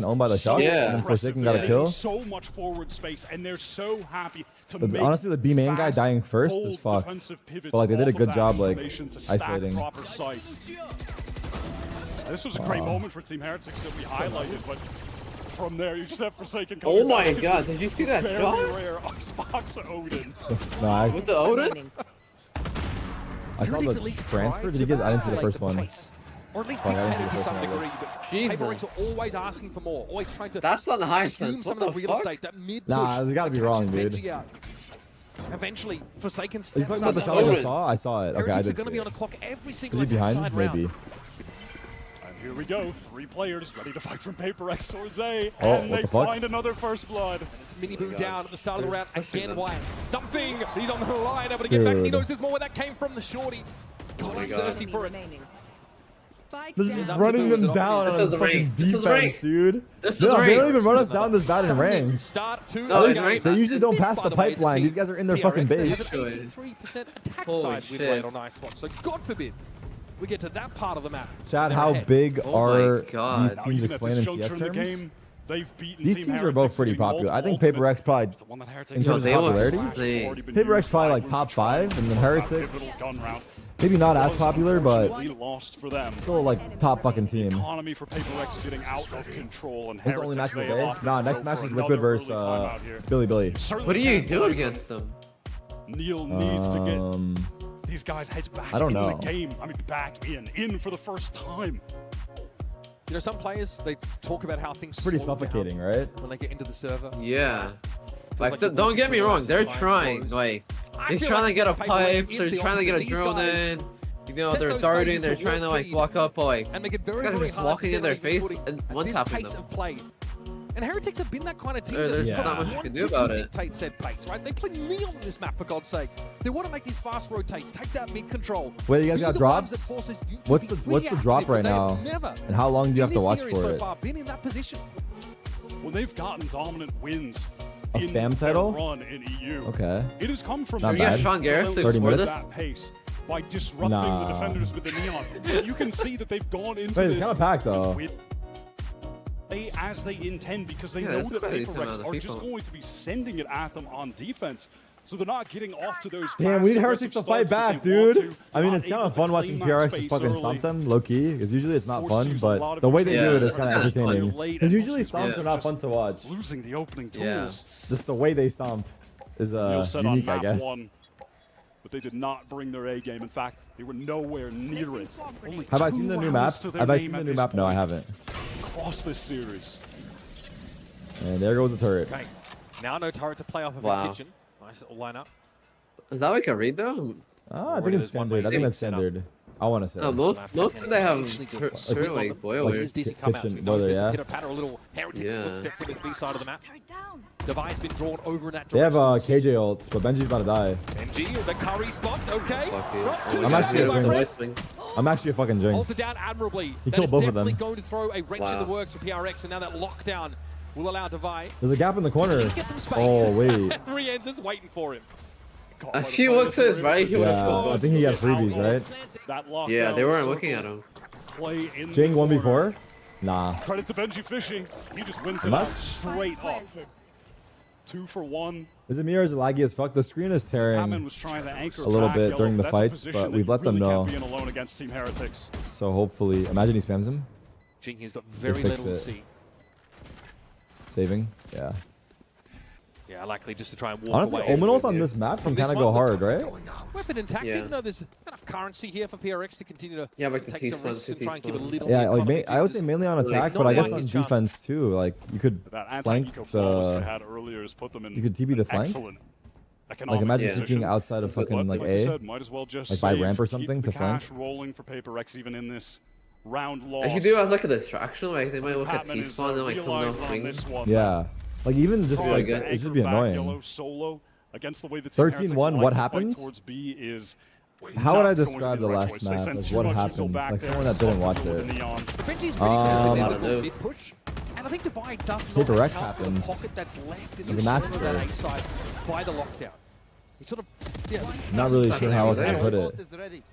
owned by the shots, and then Forsaken got a kill. So much forward space, and they're so happy to But honestly, the B main guy dying first is fucked. But like they did a good job like isolating. This was a great moment for Team Heretics that we highlighted, but from there you just have Forsaken. Oh my god, did you see that shot? Very rare Xbox Odin. Nah, with the Odin? I saw the transfer. Did he get? I didn't see the first one. Or at least be petty to some degree, but Paper are always asking for more, always trying to That's on the high consume some of the real estate, that mid-push. Nah, this gotta be wrong, dude. Eventually, Forsaken He's steps talking up. about the shot I just saw? I saw it. Okay, I Heretics did are going to see be on it. the clock every single Is he behind? round. Maybe. And here we go, 3 players ready to fight from Paper X towards A, Oh, and what they the fuck? find another first blood. And it's Mini Boo down at the start of the round. Again, Wyatt. Something! He's on the line, able to Dude. get back. He knows there's more where that came from. The shorty. God, he's thirsty for it. They're just running them down This on is the fucking ring. This is the defense, ring. dude. This is No, the they don't ring. even run us down this bad in range. Start to No, it's right. They usually don't pass the pipeline. These guys are in their fucking base. 83% attack Holy side shit. win rate on Ice Spot. So God forbid we get to that part of the map. Chad, They're how ahead. big Oh my are God. these Now, teams even at explained this in CS juncture in the terms? game, they've beaten These Team teams are Heretics, both pretty getting popular. I think multiple Paper X probably, ultimates. The one that Heretics in terms of they look popularity, insane. Paper X probably like top 5, and then Heretics, maybe not as popular, but lost for them. still like top fucking team. Economy for Paper X getting out of control, and This is the only match Heretics, of the they day? opted Nah, to next go match for is another Liquid versus early timeout here. Billy. What do you do against them? Neil needs to get these guys heads back I don't in know. the game. I mean, back in for the first time. You know, some players, they talk about how things It's pretty slow suffocating, down right? when they get into the server. Yeah. Like Don't get me wrong, they're trying. Like, I they're feel trying to like get a Paper pipe, X is they're the trying to get a opposite. These drone guys in. You know, set they're those darting, phases they're to trying to warp like feed block up, but like, and make it very, guys are very just hard walking to in their stay face footing and at one this tapping pace them. of play. And Heretics have been that kind of team There's that not much you can do wants about to it. dictate said pace, right? They play Neon on this map, for God's sake. They want to make these fast rotates, take that mid control. Wait, you guys Be got the ones that drops? forces you to What's be the reactive, drop right but they have now? never And how long do you have in to this watch series for so it? far been in that position. When they've gotten dominant wins A in fam their title? run in EU, Okay. it has come from Not You got bad. Sean Garrett to 30 explore minutes? this? that pace by disrupting Nah. the defenders with the Neon. And you can see that they've gone into Wait, it's this kind of packed though. with as they intend, because they Yeah, know that's that a pretty Paper decent X amount of are just people. going to be sending it at them on defense. So they're not getting off to those Damn, we need fast, Heretics to aggressive fight starts back, that they want dude. to. I mean, Not it's kind able of to fun watching claim that PRX just space fucking early. stomp them, low key. Because usually it's not Force fun, use a lot but of the way they Yeah, do it is that's kind of kinda entertaining. late, Because and usually most stomps people are not just fun to watch. Losing the opening Yeah. tools. Just the way they stomp is Neil set on unique, I map guess. 1, but they did not bring their A game. In fact, they were nowhere near it. Only Have I 2 seen the new map? rounds to their Have I name seen at the new this map? No, I point haven't. across this series. And there goes the turret. Okay, now no turret to play off of Wow. a kitchen. Nice little lineup. Is that like a read though? Ah, I think Already it's there's one standard. I way think to that's set up. standard. I want to say. No, most of they have Actually good one. certain like Here's boilers. DC come out, so kitchen he knows boiler, there's yeah. a pitter patter, a little Heretics Yeah. footsteps on his B side of the map. Turret down. Device been drawn over in that They have direction. KJ ults, but Benji's about to die. Benji, the curry spot, okay. Fuck you. Not too I'm actually shabby, a my Jinx. friend. I'm actually a fucking Jinx. Holds it down admirably. He That killed is both of them. definitely going to throw a wrench in the Wow. works for PRX, and now that lockdown will allow Devi. There's a gap in the corner. Let's get some space. Oh, wait. Re-enters waiting for him. Caught by If the he players looks to his who were right, able he to would've Yeah, killed I both. think he got out freebies, of right? That lockdown Yeah, they weren't circle. looking at him. Play in Jing the won corner. before? Nah. Credit to Benji Fishing. He just wins it out Must? straight up. Planted. 2 for 1. Is it me or is it laggy as fuck? The screen is Hammond tearing was trying to anchor a little back bit yellow. during the That's a fights, position but that we've you let them really know. can't be in alone against Team Heretics. So hopefully, imagine he spams him. Jing has got very fix little to it. see. Saving. Yeah. Yeah, likely just to try and walk Honestly, away. Omenals on this map can This kind of go one, hard, right? Weapon intact, Yeah. even though there's enough currency here for PRX to continue to Yeah, but take T some spawn, risks and T try and keep a spawn. lid on Yeah, the like economy. I would say mainly on attack, no but I guess one on gets shots. defense too. Like you could That flank anti-eco flawless they the. had earlier has put them in You could TP the flank. excellent Like economic imagine position. TPing outside of But fucking like you A. said, might as well just like by save, ramp or keep something the to flank. cash rolling for Paper X even in this round loss. If you do as like a distraction, like they might look at Patman T is, spawn and like someone else realized on swing. this one Yeah. Like even just trying like to it should anchor be back annoying. Yellow solo against the way the 13-1, what happens? Towards B is How would I not going to describe be the right last choice. They map sent as too what much until happens? back Like there, someone that didn't stopped watch them with it. the Neon. Benji's Um, really lot good of at those. mid push, and I think Divide does not Paper X account for the happens. pocket that's left in There's the a center of that massacre. A side by the lockdown. He sort of, yeah, Not really Doesn't sure how I was sound gonna like put it. it.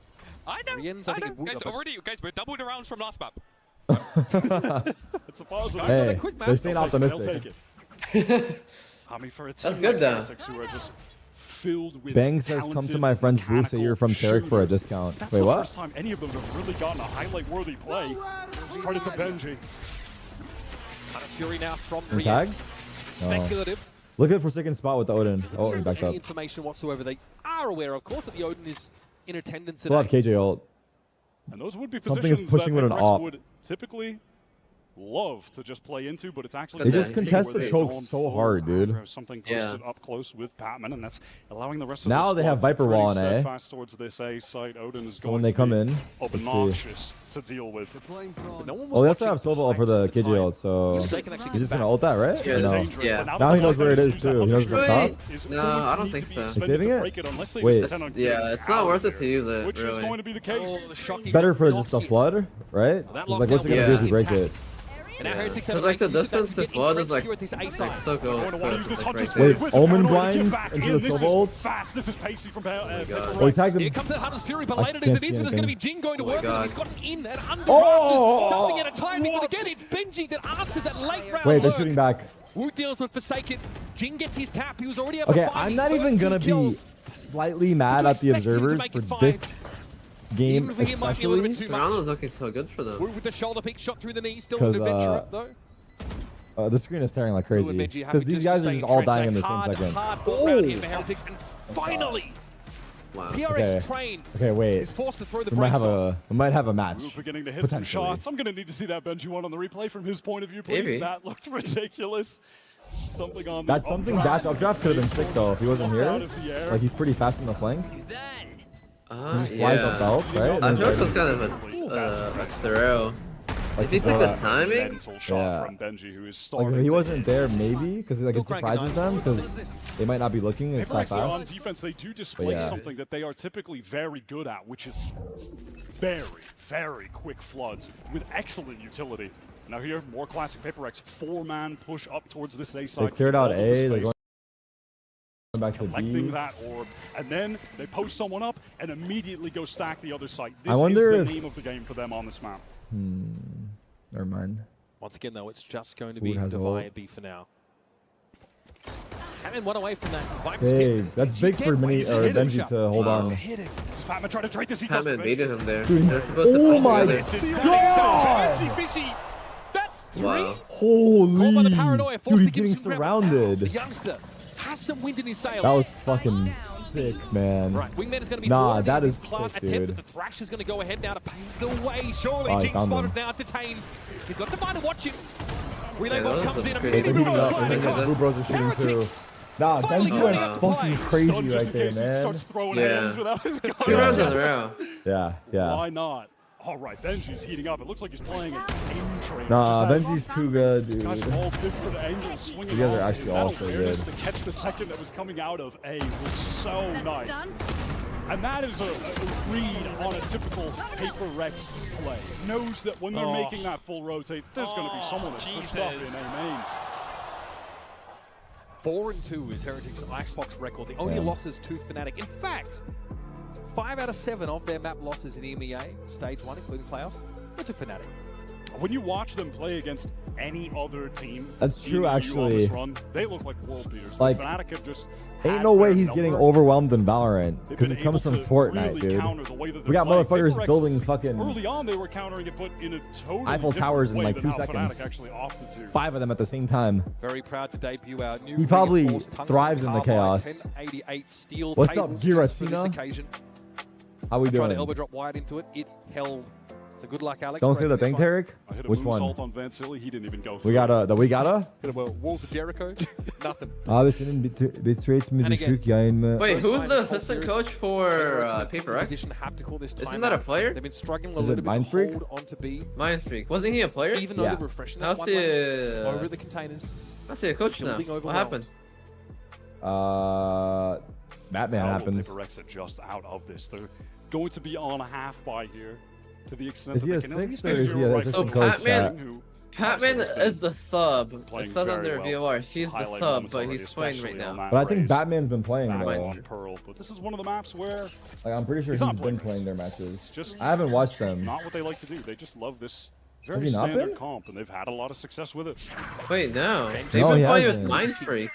I know. Rien's, I I think know. it would Guys, have us. already, guys, we're double the rounds from last map. It's a positive. Hey, quick match. they're staying They'll optimistic. take it. I mean, for a team That's good, like though. Heretics who are just filled with Bang says, "Come to my friend's booth. Say you're from Tarek for a shooters. discount." That's Wait, the what? first time any of them have really gotten a highlight-worthy play. Credit to Benji. Hunter's Fury now from And Reyes. tags? Oh. Speculative. Look at Forsaken spot with the Odin. Oh, he Any backed up. information whatsoever. They are aware, of course, that the Odin is in attendance Still have today. KJ ult. And those would be Something is positions pushing that with an Rex op. would typically love to just play into, but it's actually They just the thing contest where the they've choke gone so full hard, dude. aggro, something posted Yeah. up close with Patman, and that's allowing the rest of Now the they have squad to Viper be wall pretty on A. steadfast towards this A site. Odin is So going when they to come be in, let's see. obnoxious to deal with. But no one was Oh, they also watching have Silva ult for the Times at a KJ time. ult, so So they can actually he's just get gonna ult that, right? Yeah, Or no? Dangerous, Yeah. but Now the he knows fact where that it he's is, used that too. He knows Hunter's it's Fury up is No, going to I don't need think to be so. expended saving to it? break unless they Wait. just intend on Yeah, getting it's not out worth of it to here, use it, which is really. going to be the case. the shocking Better for just the knock flood, right? That He's like, what's he gonna do if you break it? And now Yeah. Heretics So, have like, the used that distance to to get flood is, entrenched like, here at this A Like side. so Going good. to want to use this Like, Hunter's right Fury there. with Omen it. Going to wanna get blinds back into in. the This is Silva ult. fast. This is pacey from God. Oh, he tagged Here him. comes the Hunter's Fury, but I later can't as it see is, but it's going to be anything. Jin going to Oh my work with him. God. He's gotten in that under Oh! something at a time. They're going What? to get it. It's Benji that answers that late round Wait, they're work. shooting back. Wu deals with Forsaken. Jin gets his tap. He was already able Okay, to find I'm his not first even gonna 2 be kills. slightly mad Would you at the expect him to observers make for it 5? this game, Even for him, might be a little bit especially. too The round much. was looking so good for them. Wu with the shoulder pick shot through the knee. Still 'Cause, an adventurer, though. The screen is tearing like Wu crazy and Benji because having these just guys are stay just all entrenched. dying in the same Hard, second. hard fought round here for Heretics. And finally, Wow. PRX Okay. train Okay, wait. is forced to throw the We might brakes have on. a We're match beginning to hit some potentially. shots. I'm going to need to see that Benji one on the replay from his point of view, please. Maybe. That looked ridiculous. Something on That's the something updraft. dash updraft could have been sick though if he wasn't Out here. of the air. Like he's pretty fast in the flank. He just flies Yeah. up belt, right? I And feel he's like it like, was kind of a throw. like If he to took throw the that. timing, Mental shot Yeah. from Benji, who is Like starting if he to wasn't hit. there, maybe because like it Still cranking surprises on. them because they might not be looking and it's Paper that Rex on fast. defense, they do display yeah. something that they are typically very good at, which is very, very quick floods with excellent utility. Now here, more classic Paper Rex, 4-man push up towards this A They side. cleared out all of the A. They're space, going back to collecting B. that orb, and then they post someone up and immediately go stack the other side. I This wonder is if- the name of the game for them on this map. Never mind. Once again, though, it's just going to Who be has Divide ult? B for now. Hammond one away from that. Viper Big. skin. That's big for Mini He's or hitting. Benji to hold Wow. on. Hitting. Spatman trying to trade this. He does Hammond baited him there. Dude, They're supposed to oh play my together. This is God! Fishy, fishy. That's 3. Wow. Called by the Holy! paranoia. Forced Dude, he's to give getting some ground. The surrounded. youngster has some wind in his sails. That was fucking sick, man. Right, Wingman is going to be Nah, thwarted. that His is plant sick, attempt, dude. but the Thrash is going to go ahead now to pave the way. Surely, Oh, he Jinx found spotted him. now, detained. He's got Divine to watch him. Relay Yeah, ball those comes are in pretty They're immediately. heating up. Flying The across. Blue Bros are shooting too. Heretics. Nah, Finally Benji going went out to fucking play. crazy Stunned just right in there, case he starts man. throwing Yeah. hands without his gun. 2 rounds in a row. Yeah, yeah. Why not? All right, Benji's heating up. It looks like he's playing an aim train. Nah, Just has Benji's too good, Gosh, dude. all different angles swinging. You guys are onto actually him. all That so awareness good. to catch the second that was coming out of A was so nice. And that is a read on a typical Paper Rex play. Knows that when they're making that full rotate, there's going to be someone that's pushed up in A main. 4-2 is Heretics' Icebox record. The only Yeah. losses to Fnatic. In fact, 5 out of 7 of their map losses in EMEA, stage 1, including playoffs, were to Fnatic. When you watch them play against any other team, That's true, EU on actually. this run, they look like world beaters. Like, Fnatic have just Ain't had no way their he's getting number. overwhelmed in Valorant They've because been it comes able from to Fortnite, really dude. counter the way that We got they're playing. motherfuckers Paper Rex, building fucking early on, they were countering it, but in a totally Eiffel different Towers in way like than 2 how Fnatic seconds. actually opted to. 5 of them at the same time. Very proud to debut our new He probably reinforced tungsten thrives in the carbide chaos. 1088 steel What's up, cables just for this Giratina? occasion. How we Trying to doing? elbow drop wide into it. It held. So good luck, Alex. Don't say the Breaking thing, this Tarek. I hit a Which moonsault one? on Van Silly. He didn't even go through. We gotta. The we gotta. one. Hit a Walls of Jericho. Nothing. Abi senin bitrate mi And again- düşük yayın mı? Wait, First who's time the this whole assistant series, coach for Heretics Paper in Rex? position have to call this Isn't timeout. that a player? They've been struggling a Is it little bit Mind to Freak? hold on to B, Mind Freak. Wasn't he a player? even though Yeah. they're refreshing that How's one lane the over the containers. How's he a coach Still now? being What overwhelmed. happened? Batman How will happens. Paper Rex are just out of this. They're going to be on a half by here, to the extent Is that he they a can at least sixth or make is he zero an right assistant from coach, Patman, chat? who Patman honestly has is the sub. It playing says on very their well. VOR. He's the Highlight sub, moments but already, he's playing right especially on now. that But I think race Batman's been playing back though. on Pearl. But this is one of the maps where Like I'm pretty sure He's he's not been playing playing their matches. just I haven't watched them. not what they like to do. They just love this Very he not standard been? comp, and they've had a lot of success with it. Wait, no. They've No, been he playing with hasn't. Mind Freak.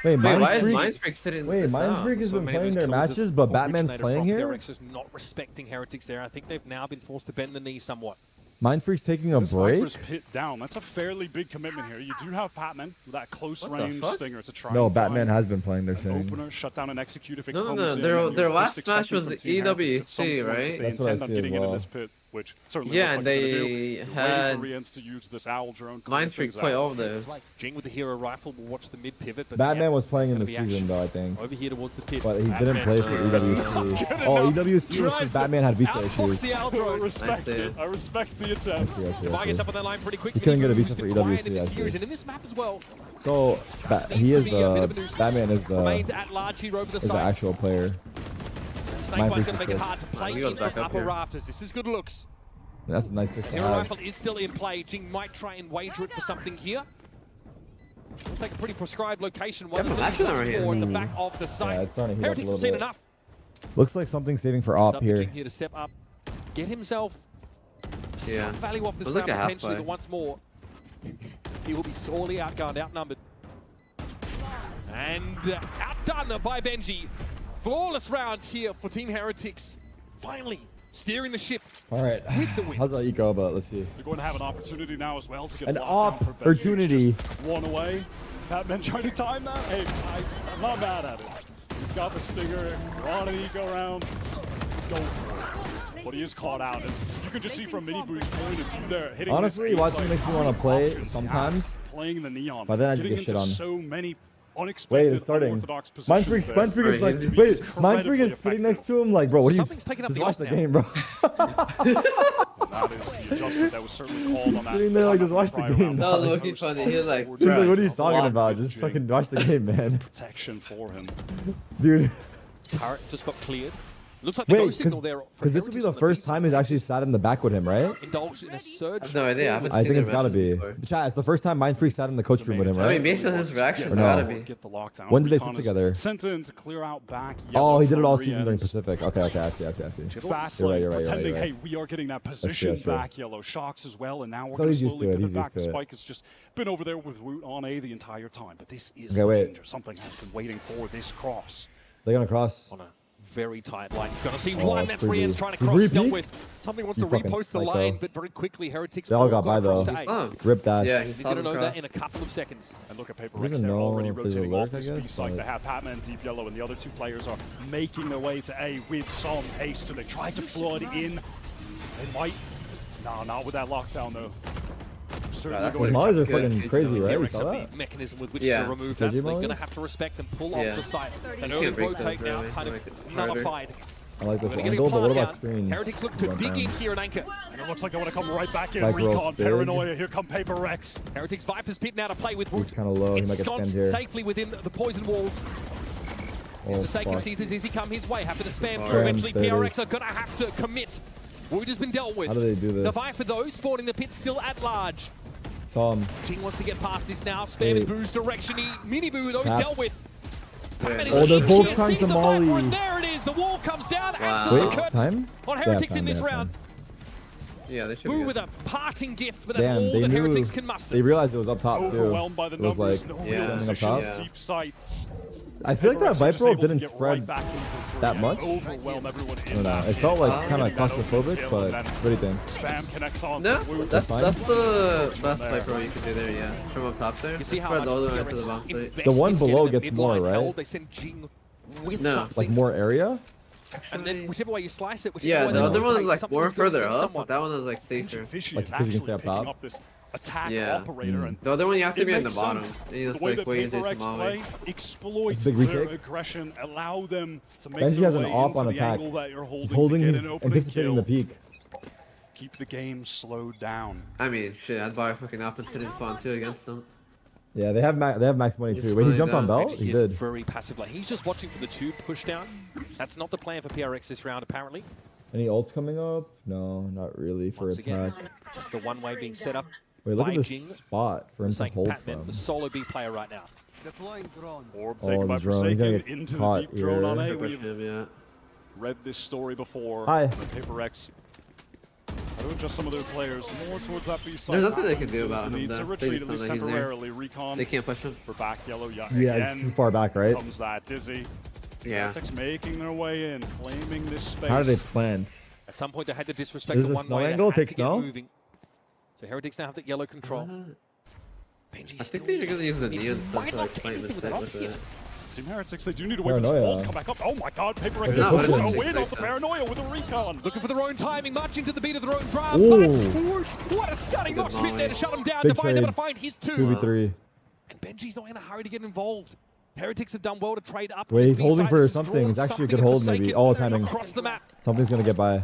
Wait, Wait, why is Mindfreak. Mind Freak sitting Wait, this out? Mindfreak has So been many of playing those their kills matches, have but Batman's originated playing from here. PRX is not respecting Heretics there. I think they've now been forced to bend the knee somewhat. Mindfreak's taking a This break. Viper's pit down. That's a fairly big commitment here. You do have Batman with that close What the range fuck? stinger to try No, and Batman find has been playing their an thing. opener, shut down and execute if it No, comes no, in. their and you're last just match was expecting the from Team Heretics at some EWC, point, if right? They That's what I intend on see as getting into well. this pit, which certainly Yeah, looks like they're gonna do. they You're had waiting for Riens to use this owl drone. clear Mind Freak things play out. all of those. Jing with the hero rifle will watch the mid pivot. But Batman was playing in it's the gonna be season, action though, I think. over here towards the pit. But he didn't play for EWC. Oh, EWC was because Batman had visa Outfox issues. the I Aldro. respect I see. it. I respect the I attempt. see, I see, If I I gets see. up on that line pretty quick, He couldn't get a Mini visa Boo's for been quiet EWC, in this I see. series and in this map as well. So he is the Batman is Remains the at large here over the is the side. actual player. Snakebite's Mindfreak's going to make the it hard to sixth. play He goes in back the up upper here. rafters. This is good looks. That's a nice 6 to Hero have. rifle is still in play. Jing might try and wager it for something here. We'll take a pretty prescribed location. One Yeah, of action over here. at the back of the site. Yeah, it's starting to heat up a Heretics have little seen bit. enough. Looks like something saving for It's op up to here. Jing here to step up, get himself Yeah. some value off this But look round at potentially, halfway. but once more, he will be sorely outgunned, outnumbered. And outdone by Benji. Flawless round here for Team Heretics. Finally steering the ship. All right. With the win. How's that eco? But let's see. They're going to have an opportunity now as well to get An a lockdown for Benji. opportunity. Just one away. Batman trying to time that. Hey, I'm not mad at it. He's got the stinger. You're on an eco round. Go for it. But he is caught out. And you can just see from Mini Boo's point of view there, hitting Honestly, this watching ace, makes me like, wanna play options he sometimes. has Playing the neon. But then I just getting get shit into on. so many unexpected, Wait, it's starting. unorthodox positions Mindfreak there. Mindfreak is like, Right, he's wait, incredibly Mindfreak is sitting effective. next to him like, bro, what are you? Something's taking up Just the watch off the now. game, bro. That is the adjustment that was certainly called on that. Sitting there like, just watch the prior game. round. That was low-key funny. He was like, He's like, what are you Right. talking about? Good Just Jing. fucking watch the game, man. Protection for him. Dude. Turret just got cleared. Looks like the Wait, go signal there. because this would be the first time he's actually sat in the back with him, right? Indulged in a surge. I have no idea. I haven't I seen think the it's gotta rest of be. it before. Chat, it's the first time Mindfreak sat in the coach room with him, I mean, right? based on his reaction, Or it no? gotta be. Get the lockdown. When did they Recon sit is together? Sent in to clear out back. Oh, Yellow he did it from all season during Riens. Pacific. Okay, I see. Fast You're right, lane, you're right, pretending, you're right. hey, we are getting that position that's true. back. Yellow shocks as well, and now we're So going he's to used to slowly it, he's pivot used back. to it. Spike has just been over there with Woot on A the entire time, but this is Okay, the wait. danger. Something has been waiting for this cross. They're gonna cross. On a very tight line. He's going to see Oh, one. it's That's 3D. Rien's trying to He's cross. Dealt repeat? with. Something wants You to fucking repost the psycho. line, but very quickly Heretics. They all got by, across though. to A. Oh. Rip dash. Yeah, He's going to know that in a couple of seconds. And look at Paper He Rex, doesn't they're know already if there's a rotating lurk, off I this guess, B site. but- They have Batman deep yellow, and the other two players are making their way to A with some haste, and they try to flood in. They might. No, not with that lockdown, though. Certainly that's going Those to mollies are good. fucking crazy, right? You Eric's saw have that? the mechanism with which Yeah. to remove Did that, you, so they're going to Mollies? have to respect and pull off Yeah. the site. An You early can't break rotate those, now, really. kind Like, of it's harder. nullified. I like this We're gonna get angle, but what plant about down. screens? Heretics look to Went dig down. in here and anchor. And it looks like they want to come right back in. Spike rolls Recon, big. Paranoia. Here come Paper Rex. Heretics Viper's pit now to play with He's Woot. kind of low. He might get Ensconced spammed here. safely within the poison walls. Oh, Forsaken fuck. sees this easy come his way. Happy to spam Spam, through. Eventually, there it PRX is. are going to have to commit. Woot has been dealt with. How do they do The this? Viper, though, spawning the pit still at large. Saw him. Jing wants to get past this now. Spam Hey. in Boo's direction. Mini Boo, though, Taps. dealt with. Yeah. Batman is Oh, they're in. both She trying sees to the Viper, molly. and there it is. The wall comes down. Wow. As does the Wait, curtain time? on They have Heretics time, in they this have round. time. Yeah, they should Boo be with good. a parting gift, but that's Damn, all they that knew. Heretics can muster. They realized it was up top too. Overwhelmed by the It was numbers. like No Yeah. real standing up positions, top. deep sight. I feel like that Rex Viper just roll able to didn't get right spread back in for free that and much. Overwhelm everyone I in don't know. that It pit. felt like Oh. kind of Getting that open claustrophobic, kill, but and then what do you think? Spam connects on No, to Woot. that's fine. the From best there. Viper roll you could do there, yeah. From up top there. You see how Spread much all the way to PRX the bomb site. invest The one in below getting gets the more, midline right? held. They send Jing with No. something. Like more area? And then whichever way you slice it, whichever Yeah, way the they other one is rotate, like something's more gonna further see up, someone. but that one is like safer. Fishy Like, is 'cause you can actually stay up picking top? up this attack Yeah. operator, and The other one you have to it be in the makes bottom. sense. You The just way like that wait Paper to Rex Molly. play exploits It's a big their retake. aggression, allow them to make Benji their has an way op into on the attack. angle that you're holding He's to holding, get he's an opening anticipating kill. the peak. Keep the game slowed down. I mean, shit, I'd buy a fucking opposite in spawn too against them. Yeah, they have max money He's too. Wait, he flying jumped on down. Bell? Benji He is did. very passive. Like he's just watching for the tube push down. That's not the plan for PRX this round, apparently. Any ults coming up? No, not really for Once again, attack. it's the one way being set up. Wait, look by at this Jing, spot for him to saying hold Patman, from. the solo B player right now. Orb Oh, taken by the drone. He's gonna Forsaken get into the caught deep drone on here. A. Push We've him, yeah. read this story before. Hi. The Paper Rex They'll adjust some of their players more towards that B side. There's nothing they can do about him, Need to though. They retreat just at know least that he's there. temporarily. Recon. They can't push him. For back yellow. Yeah, Again, it's too far back, right? comes that Dizzy. Yeah. Heretics making their way in, claiming this space. How do they plant? At some point, they had to disrespect Is the this one snow way. angle? They had Take to get snow? moving. So Heretics now have that yellow control. Benji's I think still- they're gonna use the It neon stuff might to not like get plant anything with with it. an With up it. here. Team Heretics, they do need to wait for this Paranoia. ball to come back up. Oh my god, Paper X They're is pushing. going to win Six, off the Paranoia with a recon. Looking for their own timing, marching to the beat of their own drum. Ooh. What a stunning Good mosh pit there to volley. shut him down. Big Divine able to trades. find his two. 2v3. And Benji's not in a hurry to get involved. Heretics have done well to trade up. Wait, he's His holding B-side for has something. drawn It's actually a good something hold, maybe. Forsaken Oh, timing. across the map. Something's gonna get by.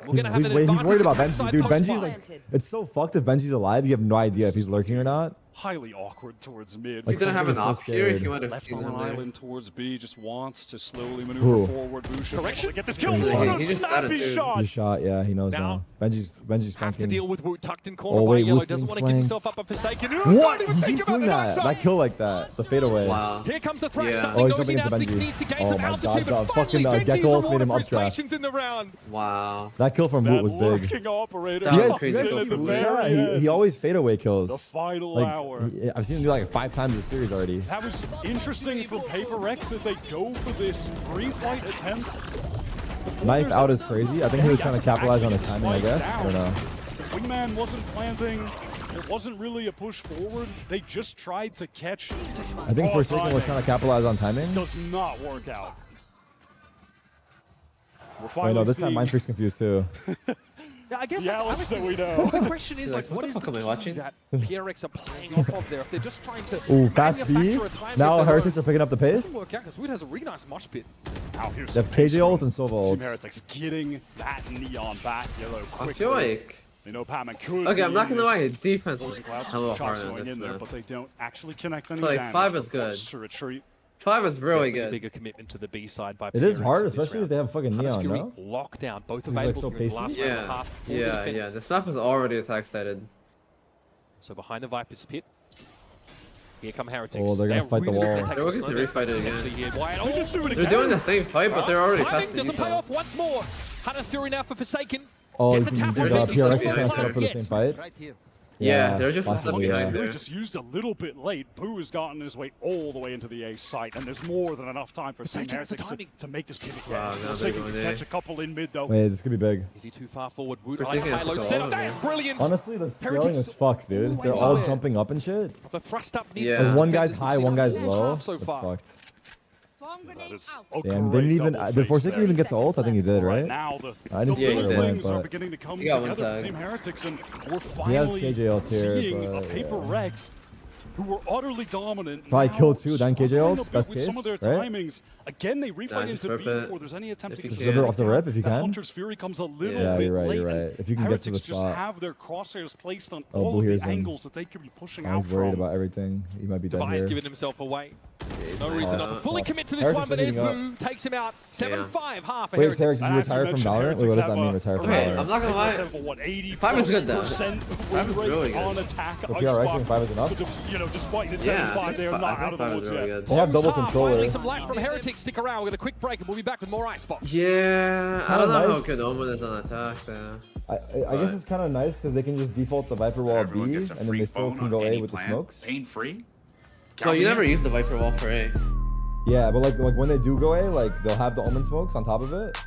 We're gonna have an He's worried advantage about attack Benji. side Dude, post Benji's five. like, it's so fucked if Benji's alive. You have no idea if he's lurking or not. Highly awkward towards mid. He Like, didn't have an something is op so here. He scared. might have Left seen on an him there. island towards B, just wants to slowly maneuver Who? forward. Boucher Correction? to get this kill. He What a just started snappy to- shot! He's shot. Yeah, he knows Now, now. Benji's Have to flanking. deal with Woot tucked in corner Oh, by wait, Yellow. Woot's Doesn't getting want to give himself flanked. up a Forsaken. What? Don't even He think keeps about doing the that. knife That kill like that. The fadeaway. Wow. Here comes the threat. Yeah. Something Oh, he's goes in jumping now. into Zeke Benji. needs to gain Oh some my altitude, God, but the finally fucking, Benji's Gecko ult rewarded made him for his updraft. patience in the round. Wow. That kill from That Woot was big. lurking operator. That You was guys, crazy. you guys At see the Woot very shot? end. He always fadeaway kills. The final Like, hour. I've seen him do like 5 times this series already. That was interesting from Paper X that they go for this pre-fight attempt. Knife out is crazy. I think he was trying to capitalize on his timing, I guess. I don't know. The wingman wasn't planting. There wasn't really a push forward. They just tried to catch. I think raw Forsaken was timing. trying to capitalize on timing. Does not work out. We're Wait, finally no, this time seeing Mindfreak's confused too. Yeah, I guess the Alex that we know. the question is, like, What what the is fuck the am I key watching? that PRX are playing off of there? If they're just trying to Ooh, fast B. manufacture a time Now of their Heretics own, are picking up the it pace. doesn't work out because Wood has a really nice mosh pit. Now here's They have KJ ult and Sova Team ult. Heretics getting that neon back yellow I quickly. feel like. They know Patman could. Okay, I'm not gonna lie. use Defense those is clouds hella shots hard on going this in there, map. but they don't actually connect any So, like, damage. 5 is They're good. forced to retreat. 5 is really Definitely a good. bigger commitment to the B side by It is PRX hard, in this especially if round. they have fucking Hunter's Neon, Fury no? lockdown, both He's, like, available so here in the pacey. last round and a Yeah, half. All the yeah, yeah. defenders. This map is already attack sided. So behind the Viper's pit. Here come Heretics. Oh, they're gonna fight the really wall. gonna take They're some looking to slow refight it damage again. potentially here. Wyatt, They just do it They're again. doing the same fight, but they're already timing past the doesn't pay eco. off once more. Hunter's Fury now for Forsaken. Oh, Gets you a think tap on They're it. just PRX so is trying to set up for the Yes. same fight? Yeah, they're just possibly, stuck yeah. behind Really there. just used a little bit late. Boo has gotten his way all the way into the A site, and there's more than enough time for Team Forsaken has the Heretics timing. to make this pivot. Wow, now they're Forsaken going can there. catch a couple in mid though. Wait, this could be big. Is he too far forward? Wood We're like thinking high-low it's the setup. goal. That is brilliant. Honestly, the scaling Heretics is fucked, dude. They're always all aware. jumping up and shit. The thrust up mid. Yeah. Like Yeah. one guy's high, one guy's low. Half so That's far. fucked. That is Damn, a they didn't great even. double Did face Forsaken there. even get to ult? I think he did, Right right? now, the I didn't see little where it went, things are but- beginning to come He got one together for tag. Team Heretics, and we're He has finally KJ ult here, seeing a but, Paper yeah. Rex who were utterly dominant. Probably now kill two, then KJ struggling ults, a bit best with some of their case, right? timings. Again, they refight just into rip B it before there's any attempt if to you get can. Just rip it off the rip if you That can. Hunter's Fury comes a little Yeah, bit you're right, late. you're and right. If you can get to the Heretics just spot. have their crosshairs placed on Oh, all Boo of hears the him. angles that they could be pushing I was out worried from. about everything. He might be dead Device here. giving himself away. No It's reason tough, not to it's fully tough. commit to this Heretics one, but are there's heating up. Boo. Takes him out. 7-5, half for Wait, Heretics. Tarek, did you As you retire from mentioned, Valorant? Wait, what Heretics does that have mean, a- retire from Okay, Valorant? I'm not gonna lie. What, 80% 5 is good, though. win 5 is rate really good. on attack. The PRX think 5 is enough? But, you know, despite the Yeah, 75, they are I not think out of the 5 woods is really yet. good. They have double Finally, controller. some light from Heretics. Stick around. We'll get a quick break and we'll be back with more Icebox. Yeah, I kinda don't know how nice. good Omen is on attack, though. I guess it's kind of nice because they can just default the Viper wall Everyone B, gets a and then free they still phone can on go A any with the plan, smokes. Pain-free. No, you never use the Viper wall for A. Yeah, but like when they do go A, like they'll have the Omen smokes on top of it.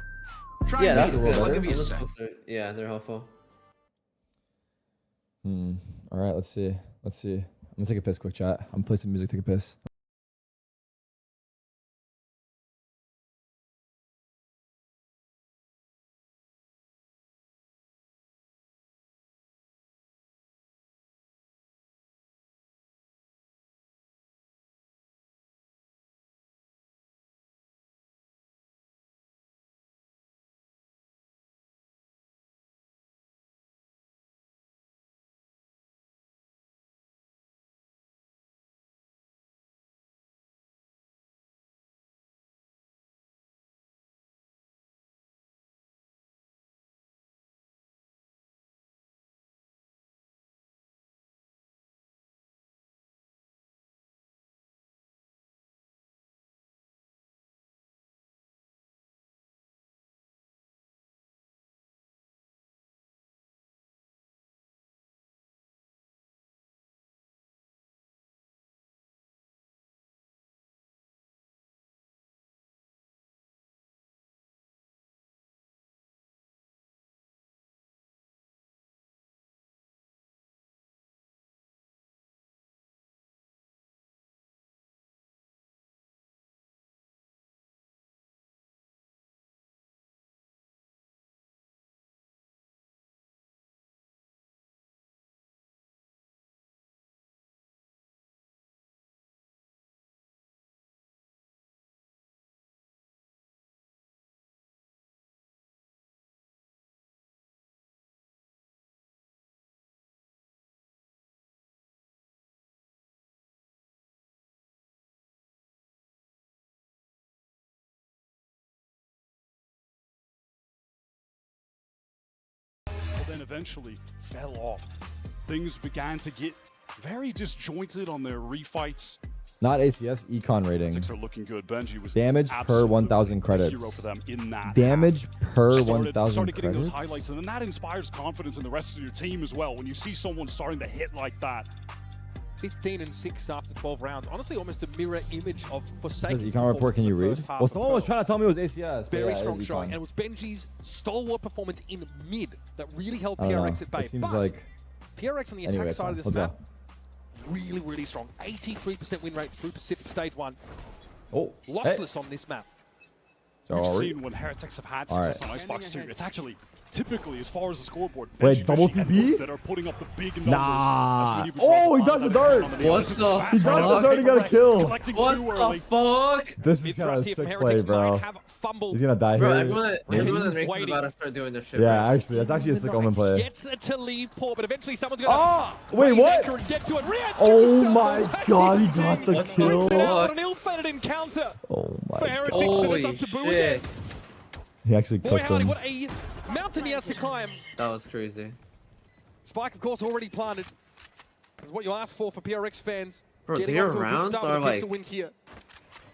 Try Yeah, that's me. a little good. I'll better. give you a Omen sec. smokes are- Yeah, they're helpful. All right, let's see. I'm gonna take a piss, quick chat. I'm gonna play some music, take a piss. eventually fell off. Things began to get very disjointed on their refights. Not ACS, econ rating. Are looking good. Benji was Damage per 1,000 credits. hero for them in that Damage per 1,000 started getting credits. those highlights, and then that inspires confidence in the rest of your team as well. When you see someone starting to hit like that. 15 and 6 after 12 rounds. Honestly, almost a mirror image of Forsaken. Says econ report, can you read? Well, someone was trying to tell me it was ACS. Very yeah, strong it is showing, econ. and it was Benji's stalwart performance in mid that really held I don't PRX know. at bay. It seems But like PRX on the anyway, attack side of this let's map, go. really, really strong. 83% win rate through Pacific Stage 1. Oh, Lossless on this map. We've sorry. seen when Heretics have had All success right. on Icebox 2, it's actually typically, as far as the scoreboard, Wait, Benji, double Fishy, and TP? Hook that are putting up the big numbers. Nah. As we Oh, he drop does on the that dart. on the What This is the fast He does the running. dart, he got a Paper kill. collecting What too the early. fuck? This is Mid kind of thrust a here from sick Heretics play, bro. might have fumbled. He's gonna die Bro, here. everyone in Maybe. the race is Waiting. about to start doing this shit. Yeah, bro. actually, that's actually a sick omen play. Gets it to leave poor, but eventually someone's gonna Oh, wait, raise what? anchor and get to it. Rian Oh gives himself my away. god, he got the What the kill. Brings it out on an Fuck. ill-fated encounter Oh my for god. Heretics, and Holy it's up to Boo shit. again. He actually Boy, cooked howdy, him. what a mountain he has to climb. That was crazy. Spike, of course, already planted. Is what you ask for PRX fans. Bro, Getting their off to a good rounds start are with a pistol like win here.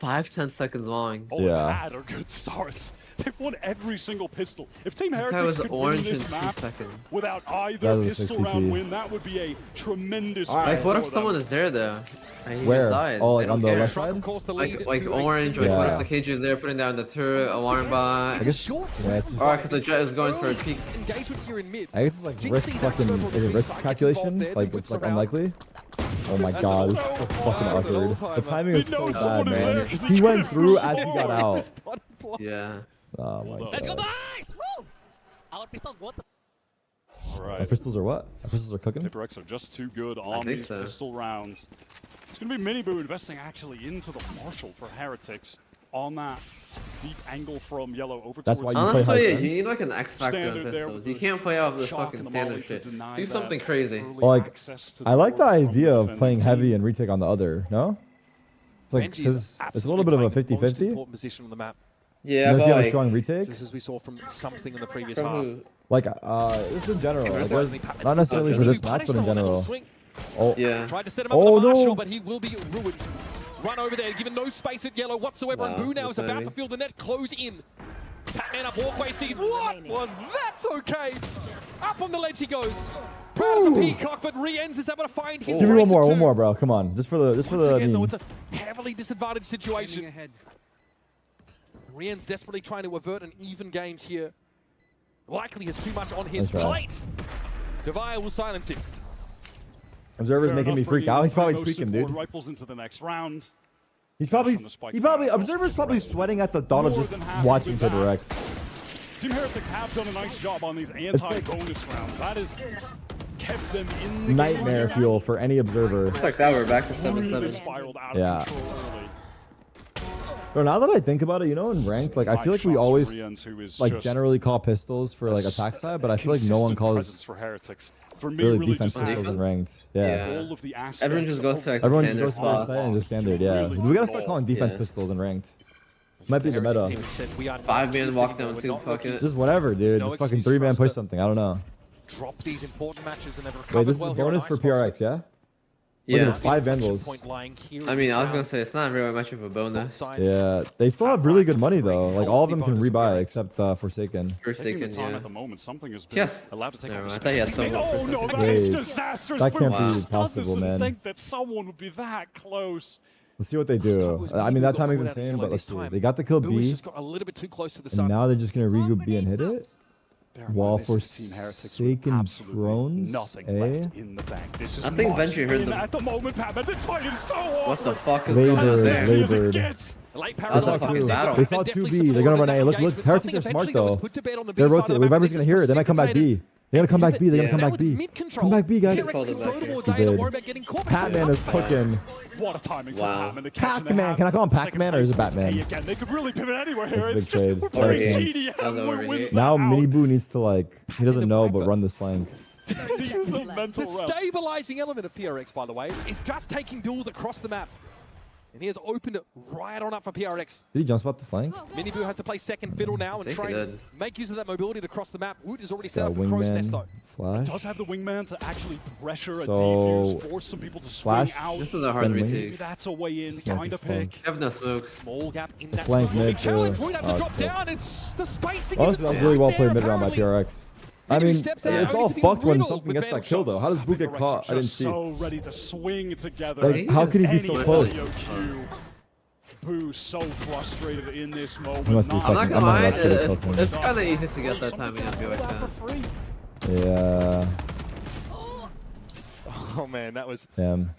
5-10 seconds long. All Yeah. they've had are good starts. They've won every single pistol. If Team This guy Heretics was could win orange in this 2 map seconds. without either That was a pistol 60p. round win, that would be a tremendous All right. Like, what for if someone them. is there though? And he Where? just died? Oh, They like on don't the care. left Truck, side? of course, the lead Like to a orange, like Yeah. what if the KJ is there putting down the turret, alarm bot? I guess. Yeah, it's just. Or because the jet is going for a peek. engagement here in mid. I guess it's like GC's risk actually fucking. going for a Is it big risk side, gets calculation? involved there, Like whips it's like around. unlikely. Oh my That's god, this is so so fucking wild all awkward. the time, The man. timing is He so knows bad, someone is there man. 'cause he He went couldn't through move as he got forward. out. Yeah. Oh my Let's go, god. guys! Woo! Our pistols, what the? All Our right. pistols are what? Our pistols are cooking? Paper X are just too good on think these so. pistol rounds. It's going to be Miniboo investing actually into the Marshall for Heretics on that deep angle from yellow over That's towards why you play high Honestly, sense? you need like an X factor in Standard there pistols. with You the can't play off this shock fucking and the standard molly to shit. deny Do that something crazy. early Like, access to the I like the board from idea of defending playing team. heavy and retake on the other, no? It's like, Benji's because it's a little absolutely bit of a playing the most 50-50. important position on the map, Yeah, if but you have a like, strong retake, just as we saw from something in the previous from half. who? like, this in general, like, Unfortunately, there's- it's not necessarily for Benji this match, but in general. Oh, Yeah. Tried to set him up Oh, with the Marshall, no. but he will be ruined. Run over there, given no space at yellow whatsoever, and Wow, Boo now good is about timing. to feel the net close in. Pac-Man up walkway sees, what was that? Okay. Up on the ledge he goes. Proud as a peacock, but Rienz is able to find his give me brace one of two. more, bro. Come on, just for the Once again, though, memes. it's a heavily disadvantaged situation. Rienz desperately trying to avert an even game here. Likely has too much on his That's right. plate. Devaya will silence him. Observer's Fair making me enough, freak bringing out. He's the probably most tweaking, support dude. Rifles into the next round. He's probably, From the spike Observer's probably sweating at the thought of More just than happy watching with that. Paper X. Team Heretics have done a nice job on these like anti-bonus rounds. That has kept them in the Nightmare game. fuel for any observer. Looks like that we're back to Really 7-7. spiraled out Yeah. of control early. Bro, now that I think about it, you know, in ranked, like, I feel like we always, like, generally call pistols for, like, attack side, but I feel like no one consistent calls presence for Heretics. For me, really defense just pistols in has ranked. Yeah. Yeah. all of the aspects Everyone just goes to like Everyone the just standard goes to their spot. side and just standard, yeah. Really We gotta start calling defense Yeah. pistols in ranked. Might be the Heretics meta. team said we are not 5-man walk losing, down we're 2 not looking pocket. Just whatever, dude. no Just fucking excuse for 3-man us push to- something. I don't know. Drop these important matches and they've recovered Wait, this is well a here on bonus for Icebox. PRX, yeah? Look at Yeah. this, 5 vandals. Point lying here I in mean, this I was gonna round. say it's not really much of a bonus. Sides. Yeah, they still have really good money though. Like all of them can rebuy except Forsaken. Taking Forsaken, the time yeah. at the moment, something has been Yes. allowed to take Never up the mind. I thought he had space. some more Oh no, Forsaken. that is Wait, disastrous. that can't But be who does possible, this man. and think that someone would be that close? Let's see what they Last time do. was I mean, Miniboo that got timing's caught out insane, early but let's this see. time. They got the kill Boo has B, just got a little bit too close to the and sun. now they're just gonna regroup B and hit it. Bear in While mind, this is Team Heretics with Forsaken absolutely drones, nothing eh? left in the bank. This is I think must Benji heard win them. at the moment, Pat. But this fight is so awkward. What the fuck is Labor, going on there? As easy as it labored. gets. Late They paradox saw is two. there, They but saw definitely 2B. They're gonna run A. Look, engagement. Heretics Something are smart, eventually that was though. put to bed on the B They're side of rotating. the map, Reviver's and gonna this hear is it. They might come back precipitated. B. They're gonna come back B. They're gonna Yeah. come Now back with B. mid-control, Come back B, guys. PRX Called can it go back to here. more He day, don't did. worry about getting caught. Patman is cooking. What a timing Wow. for Patman. The catch and Pac-Man. a Can I call him half. Pac-Man or is it Second place Batman? A again. They could really pivot anywhere here. That's a It's big just trade. we're That playing makes TD sense. That was and over we wins here. Now that out. Miniboo needs to like, he doesn't know, but run this flank. This is a mental The round. stabilizing element of PRX, by the way, is just taking duels across the map. And he has opened it right on up for PRX. Did he jump spot the flank? Miniboo has to play second fiddle now and try and make use of that mobility to cross the map. Woot is already set up for Crow's Nest though. Flash. Does have the wingman to actually pressure a defuse, force some people to swing out. This is a hard retake. Maybe that's a way in, kind of pick. Have no smokes. Small gap in that flank smoke. mid Challenge too. would have to drop down and the spacing Honestly, that was really well played mid round by PRX. I mean, it's all fucked when something gets that kill though. How does Boo get caught? I didn't see. So ready to swing together. Like, how could he be so close? Boo so frustrated in this moment. He must be I'm not fucking. gonna lie, I'm not it's kind of easy to get that timing on like that. Yeah. Oh man, that was. Damn.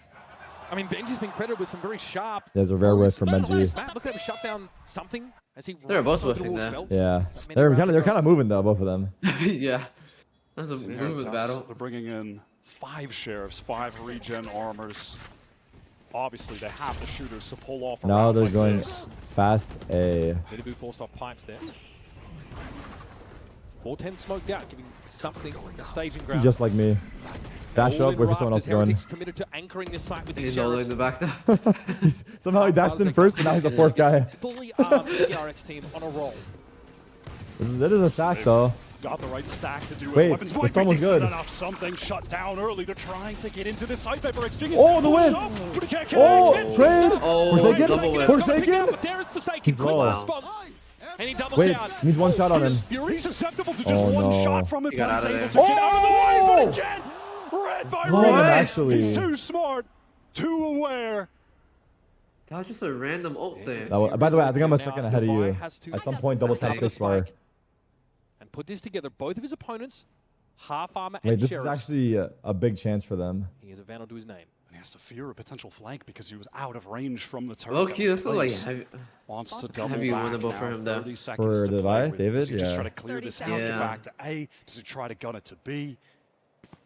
I mean, Benji's been credited with some very sharp. There's a rare whiff from Benji. Look at him shut down something as he. They're both whiffing there. Yeah. They're kind of moving though, both of them. Yeah. That's a movement battle. They're bringing in 5 sheriffs, 5 regen armors. Obviously, they have the shooters to pull off. Now they're like going this. fast A. Miniboo forced off pipes there. 410 smoked out, giving something a staging ground. Just like me. Dash up, wait for someone else to go in. Committed to anchoring this site with these He's all sheriffs. in the back there. Somehow he dashed in first, but now he's the 4th guy. Fully armed PRX team on a roll. That is a stack though. Got the right stack to do it. Wait, Weapons the might stun be was good. decent enough. Something shut down early. They're trying to get into this site. Viper exchange. Oh, the win! Oh, trade! Oh, Forsaken? double whiff. Forsaken? But there is Forsaken. He's Quick low. response. And he doubles Wait, down. needs one shot on him. He's susceptible to just Oh, one no. shot from it. He got But he's out of able to there. get out of the way. But again, red by Oh, red. actually. He's too smart, too aware. That was just a random ult there. By the way, I think I'm a second ahead of you. At some point, double tap spacebar. And put this together. Both of his opponents, half armor Wait, and this is sheriffs. actually a big chance for them. He has a Vandal to his name. And he has to fear a potential flank because he was out of range from the turret. Low key, this is like Wants to double heavy back winnable now, for him, though. 30 seconds For to the play Vi, with. David? Does he just Yeah. try to clear this out, 30 get seconds. back to A? Does he try to gun it to B?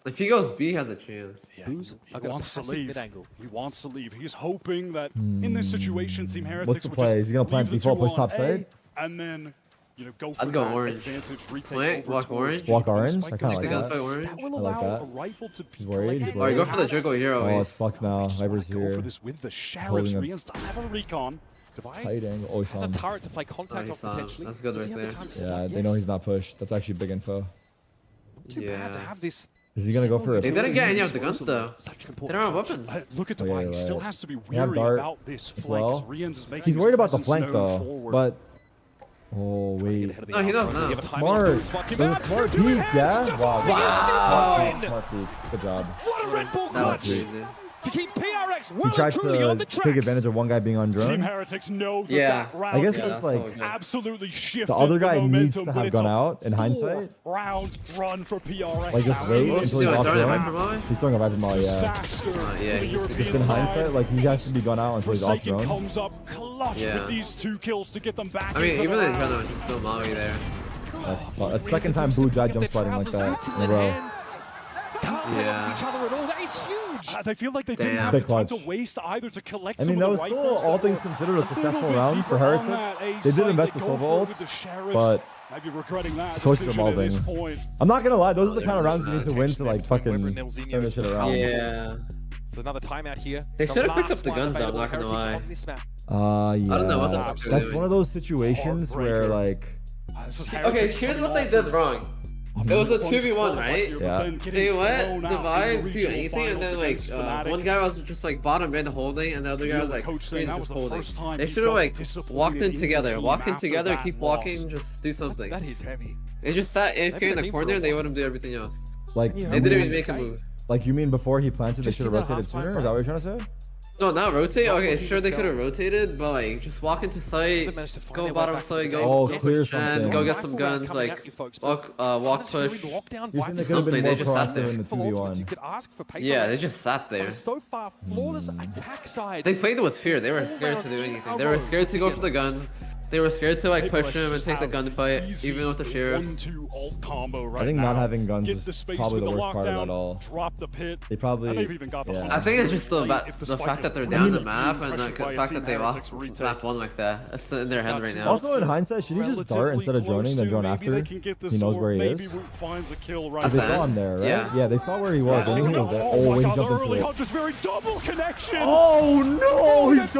If he goes B, he has a chance. Yeah, Who's- he I've got a wants to passive leave. mid-angle. He wants to leave. He's hoping that in this situation, Team Heretics What's the would play? just Is he gonna plant leave the default two push on top A, side? and then, you know, go for I'd go that orange. advantage, retake Wait, over walk towards orange? G. Walk orange? Spike I kinda goes like down. that. Fight orange. That will I like allow that. a rifle to be worried, he's Oh, you go for the worried. Juggle here Oh, always. it's fucked now. Viper's Go for here. this with the sheriffs. holding him. Rians does have a recon. Divide. Tight angle. Oh, he Has saw a him. turret to play contact he off saw him. potentially. That's good Does he right have the there. time to set Yeah, up? they know Yes. he's not pushed. That's actually big info. Too bad to have this. Is he gonna go for it? They didn't get any of the guns though. Such They important don't have function. weapons. Look at Oh, yeah, Divide. you're He still right. has to be They have weary dart about this as flank. well. As Rians is making He's his worried about the presence flank known though, forward. but oh wait, No, he does not. smart. That's a smart peek, yeah. Wow, Wow. smart peek. Good job. What a Red Bull That was clutch crazy. to keep PRX He well tried and truly on to the tracks. take advantage of one guy being on Team drone. Heretics know that Yeah. that round I guess Yeah, that's that's like so good. absolutely shifted the other guy needs momentum, to but have it's gone a out in hindsight. Round run for PRX. Like just now. wait What's until he he's doing? off Throwing a drone. Viper volley? He's throwing a Viper Maul, yeah. Disaster yeah, for the he's- European Just in side. hindsight, like he has to be gone out until he's off Forsaken drone. comes up clutch Yeah. with these 2 kills to get them back I mean, into even the in round. general, just throw Maui there. That's the second time Boo died jump spotting like that in a row. Yeah. Each other at all. That is huge. They feel like they didn't Damn. have Big the time clutch. to waste either to collect I mean, some that of was the still, rifles all or things considered, a little successful bit round deeper for on Heretics. that A They did site. invest the They go silver for it with ults, the sheriffs. but might be regretting that choice decision them all at this thing. point. I'm not gonna lie, those are the kind of rounds you need to win to like fucking turn this shit around. Yeah. So another timeout here. They The should have picked last up the one guns though, I'm available not gonna Heritage lie. on this map. Yeah. I don't know what the fuck they're That's doing. one of those situations where Heartbreaker. like This is Okay, Heretics here's coming what they off did wrong. It was a 2v1, right? Yeah. They let Divide do anything, and then like one guy was just like bottom mid holding, and the other guy was like screen just holding. They should have like walked in together, keep walking, just do something. That is heavy. They just sat AFK in the team corner, for a and they while. let him do everything else. like Yeah. They you didn't mean- even make a move. like you mean before he planted they Just should have do that rotated half-time sooner? Is that what you're trying to say? No, not rotate. Not Okay, looking sure they could have themselves. rotated, but like just walk into site, They managed to find go their way bottom back site, into go the Oh, game. clear and something. go get Rifle some round guns, coming like at you folks, walk Honest Fury push. lockdown, You're saying they Viper could have been Something, more they just sat there. proactive in the full ultimates 2v1. you could ask for paper Yeah, they rounds. just sat there. But so far, flawless attack side. They played it with fear. They were scared to do anything. They were scared to go for the guns. They were scared to like push him and take the gunfight, even with the sheriff. 1-2 ult combo right I think now. not having guns Get was the space probably with the worst part of lockdown, it all. Drop the pit. They probably And they've even got the yeah. home I think it's just the, late if the spike fact is that they're really down the being map and pressured the by a fact Team that they Heretics lost retake. map 1 like that. It's in their head right now. Also in hindsight, should he just dart instead of droning, then drone after? He knows where he is. Maybe finds a kill right Because they Okay. saw him there, right? Yeah. Yeah, they saw where he was. They knew he was there. Oh Oh, my he God, jumped the into early it. Hunter's very double connection. Oh no! He Gets the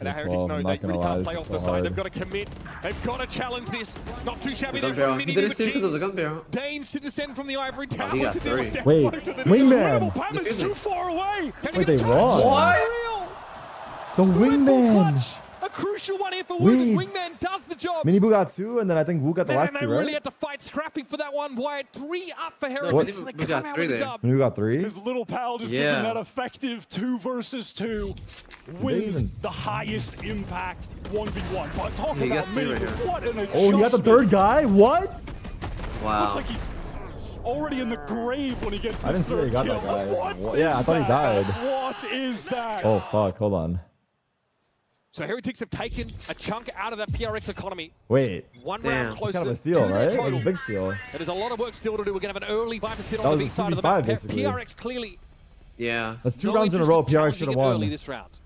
this And is Heritage 12. know I'm they not gonna really lie, can't this play is off so the side. They've hard. got to commit. They've got to challenge this. Not too shabby there Gun from barrel. He Mini, didn't but see because of the G gun barrel. deigns to descend from the ivory tower he got to deal with three. death Wait, blow to the wingman. Pammons Excuse me. too far away. Can he Wait, get they a touch? won. What? The Red Bull wingman. clutch. A crucial one here for Wu. Wait. Wingman does the job. Mini Boo got 2, and then I think Wu got the last They 2, really right? had to fight scrapping for that one. Wyatt, 3 up for What? Heretics. and they We come got out 3 with a there. dub. Mini Boo got 3. His little pal just gives him that effective 2 versus 2. Wins even- the highest impact 1v1. But talk Yeah, you about got 3 Mini right Boo. here. What an adjustment. Oh, he got the 3rd guy? What? Wow. Looks like he's already in the grave when he gets this I didn't see that he third got kill. that guy. What Yeah, I is thought he that? died. What is that? Oh, fuck. Hold on. So Heretics have taken a chunk out of that PRX economy. Wait. One Damn. round It's closer It's kind of a to steal, their right? It was total. a big steal. There's a lot of work still to do. We're going to have an early Viper spin That on was the a B side of the 2v5 map. basically. PRX clearly. Yeah. That's 2 no rounds in a interest row. PRX challenging should have it early won. this round.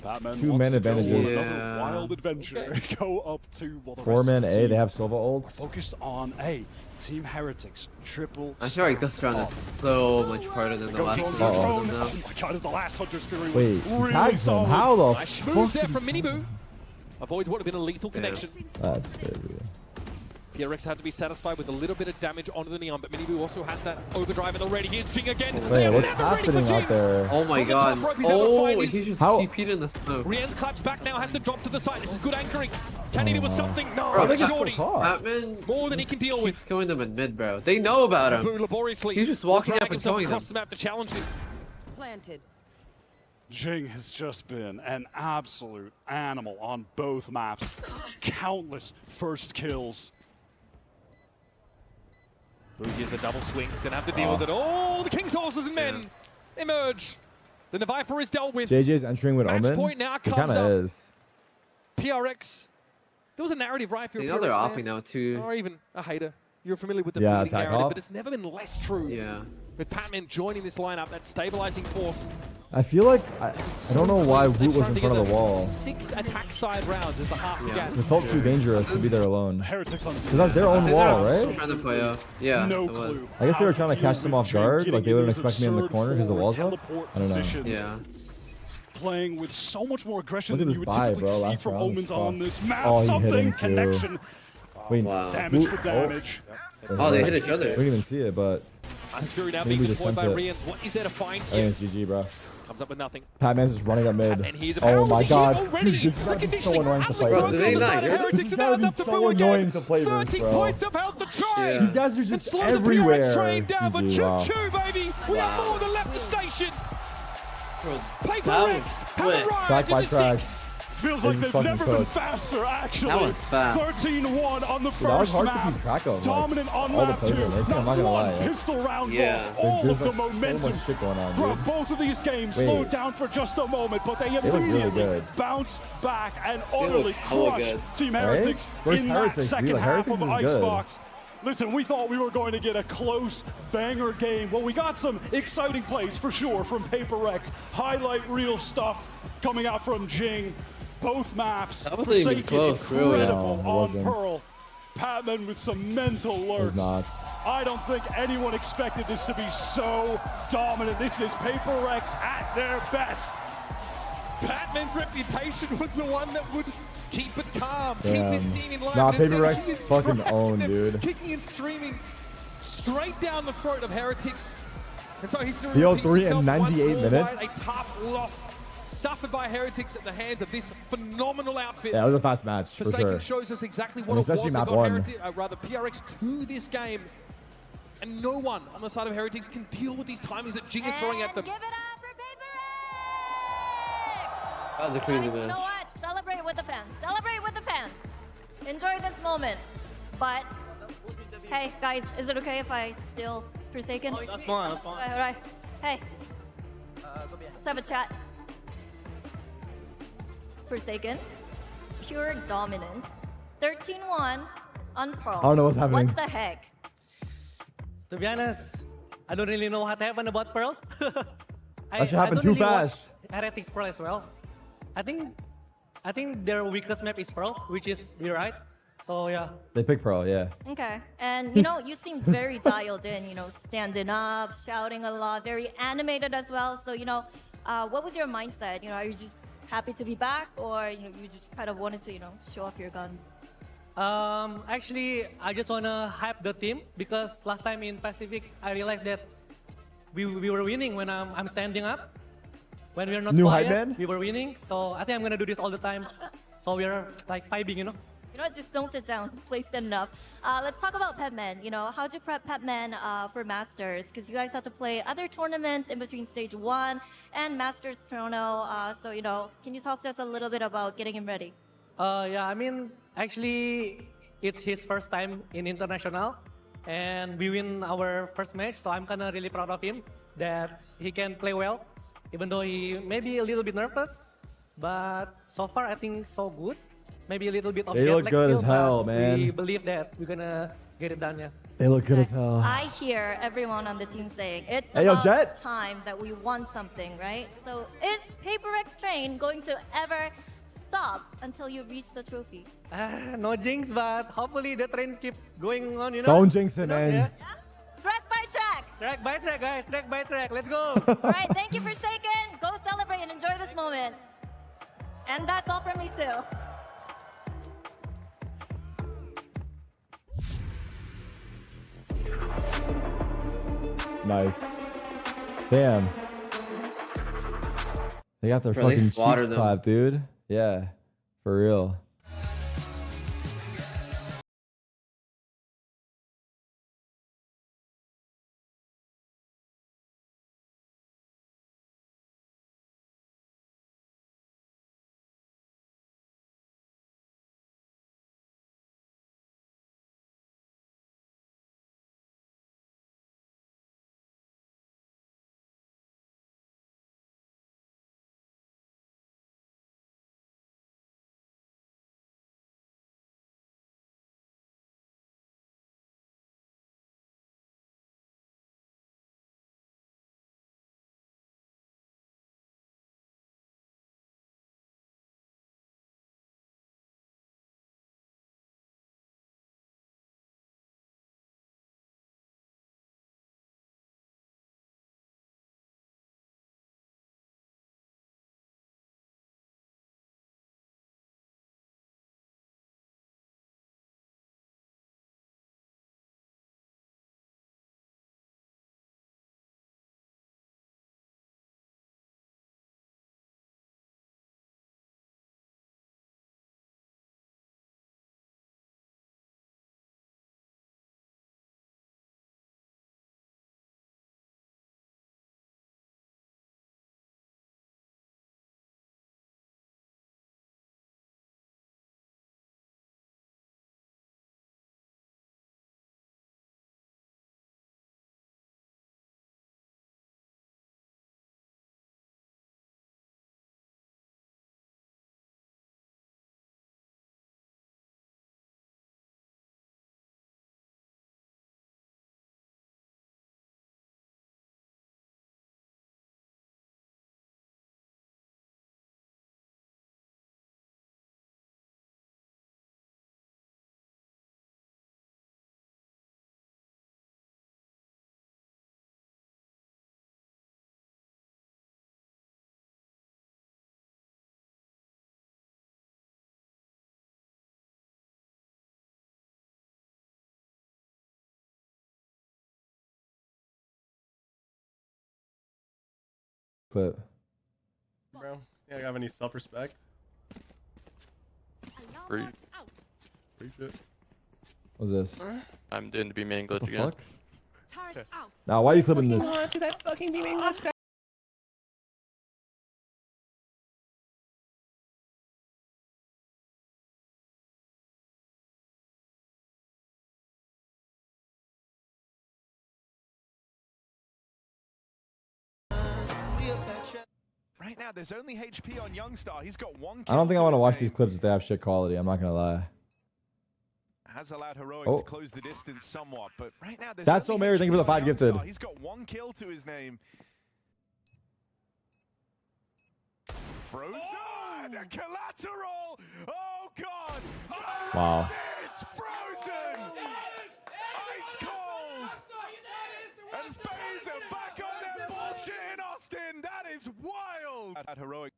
Batman 2 wants man to go advantages. another Yeah. wild adventure. Go up to well, the 4 rest man of the A. team. They have Sova ults. Focused on A. Team Heretics. Triple. I feel like this round up. is so much harder than the Go last Jones two on the Uh-oh. throne. now. Oh my god, the last Hunter's Fury was Wait, he really tagged him. solid. How the Nice moves there fuck? from Minibu. Avoids what would have been a lethal connection. That's crazy. PRX had to be satisfied with a little bit of damage onto the Neon, but Minibu also has that overdrive and already here's Jing again. They Wait, are what's never ready for happening out Jing. there? Oh my From the top god. rope, he's able to Oh, find he his- just How- CP'd in the smoke. Rien's claps back now, has to drop to the side. This is good anchoring. Can he do something? No, Bro, I think it's so Shorty. caught. Batman More than he can deal with. keeps going them in mid, bro. They know about him. Boo laboriously. He's just walking will up drag and himself towing across them. the map to challenge this. Planted. Jing has just been an absolute animal on both maps. Countless first kills. Boo gives a double swing. He's gonna have to deal with it. Oh, the King's horses and men emerge. Then the Viper is dealt with. JJ's entering with Match Omen. point now He comes kind of up. is. PRX. There was a narrative, right? If you're They a know they're PRX offing fan, now too. or even a hater. You're familiar with the Yeah, fleeting attack narrative, hop. but it's never been less true. Yeah. With Patman joining this lineup, that stabilizing force. I feel like I don't know why They've Woot was thrown in front of the together wall. 6 attack side rounds as the half began. It felt too dangerous to be there alone. Heretics on Because that's their own wall, right? Trying to play out. Yeah. No it was. clue. I guess they were how trying to deal catch them with off Jing guard, getting like they wouldn't these expect me in the absurd corner 'cause the wall's up. teleport I don't know. positions. Yeah. Playing with so much more aggression Look at than this you would buy, typically bro. see Last from round was Omens on fucked. this map. Oh, he hit Something him too. connection. Wait, Wow. Damage Woot- for damage. Oh, they hit each other. We didn't even see it, but Ice Fury now Maybe being just deployed by sent it. Rians. What is there to find I think here? it's GG, bro. Comes up with nothing. Patman's just running up mid. And he's Oh about my to god. hit already. Dude, this is gotta be so annoying to play Bro, versus. do they not hear this? This has gotta be so annoying to play versus, 30 bro. points of health to try. Yeah. These guys are And just slow the PRX everywhere. train down, but GG, wow. choo-choo, baby. We have more than left the station. Bro, Paper that Rex was have quick. Track arrived by in the track. 6. Feels This like is they've fucking never been cooked. faster, actually. That was fast. 13-1 on the That was first hard to map. keep track of. Like, Dominant on all the map plays 2. they're making, I'm not Not gonna one lie. pistol round Yeah. loss. All There's of like the so momentum much shit going on, throughout dude. both of these games Wait. slowed down for just a moment, but they look really immediately good. bounced back and look utterly hella crushed good. Team Right? Heretics First in Heretics, that dude. second Like, half Heretics of is good. Icebox. Listen, we thought we were going to get a close banger game. Well, we got some exciting plays for sure from Paper Rex. Highlight reel stuff coming out from Jing. Both maps. That wasn't even Forsaken, close, really. incredible No, it on wasn't. Pearl. Patman with some mental It was lurks. not. I don't think anyone expected this to be so dominant. This is Paper Rex at their best. Patman's reputation was the one that would keep it calm, keep Damn. his team in line. Nah, but Paper instead Rex he is fucking dragging owned, them, dude. Kicking and streaming straight down the throat of Heretics. And so history He owed repeats 3 in itself once 98 more. minutes. A tough loss suffered by Heretics at the hands of this phenomenal outfit. Yeah, it was a fast match for Forsaken sure. shows us exactly what And it was especially that map got one. rather PRX to this game. And no one on the side of Heretics can deal with these timings that Jing is throwing at them. Give it up for Paper Rex! That was a crazy Guys, you know match. what? Celebrate with the fans. Celebrate with the fans. Enjoy this moment. But, hey, guys, is it okay if I steal Forsaken? That's fine, that's fine. All right. Hey, let's have a chat. Forsaken, pure dominance. 13-1 on Pearl. I don't know what's happening. What the heck? To be honest, I don't really know what happened about Pearl. That should happen don't too really watch fast. Heretics Pearl as well. I think their weakest map is Pearl, which is you're right. So yeah. They picked Pearl, yeah. Okay, and you know, you seemed very dialed in, you know, standing up, shouting a lot, very animated as well. So, you know, what was your mindset? You know, are you just happy to be back, or, you know, you just kind of wanted to, you know, show off your guns? Actually, I just wanna hype the team because last time in Pacific, I realized that we were winning when I'm standing up. when we're not New hype quiet, man? we were winning. So I think I'm gonna do this all the time. So we're like vibing, you know. You know what, just don't sit down. Play stand up. Let's talk about Pepman. You know, how'd you prep Pepman for Masters? Because you guys have to play other tournaments in between stage 1 and Masters Toronto. So, you know, can you talk to us a little bit about getting him ready? Yeah, I mean, actually, it's his first time in international, and we win our first match. So I'm kind of really proud of him that he can play well, even though he may be a little bit nervous. But so far, I think so good. Maybe a little bit of They jet look lag good still, as hell, but man. we believe that we're gonna get it done, yeah. They look good as hell. I hear everyone on the team saying it's Hey, yo, about Jet. time that we won something, right? So is Paper X train going to ever stop until you reach the trophy? No jinx, but hopefully the trains keep going on, you know. Don't jinx it, You know, man. yeah. Track by track. Track by track, guys. Track by track. Let's go. All right, thank you for taking. Go celebrate and enjoy this moment. And that's all from me too. Nice. Damn. They got their Bro, they fucking slaughtered cheeks them. clapped, dude. Yeah. For real. Clip. Bro, you don't have any self-respect? Free. Free shit. What's this? I'm doing the B main What glitch the again. fuck? Now, why are you clipping this? Right now, there's only HP on Youngstar. He's got one. I don't think I want to watch these name. clips if they have shit quality. I'm not gonna lie. Has allowed Heroic Oh. to close the distance somewhat, but right now there's That's so only Mary. Thank you for the HP on 5 gifted. Youngstar. He's got one kill to his name. Frozen! A collateral! Oh god! Wow. It's frozen! Ice cold! And Phaser back on their bullshit in Austin! That is wild! At Heroic.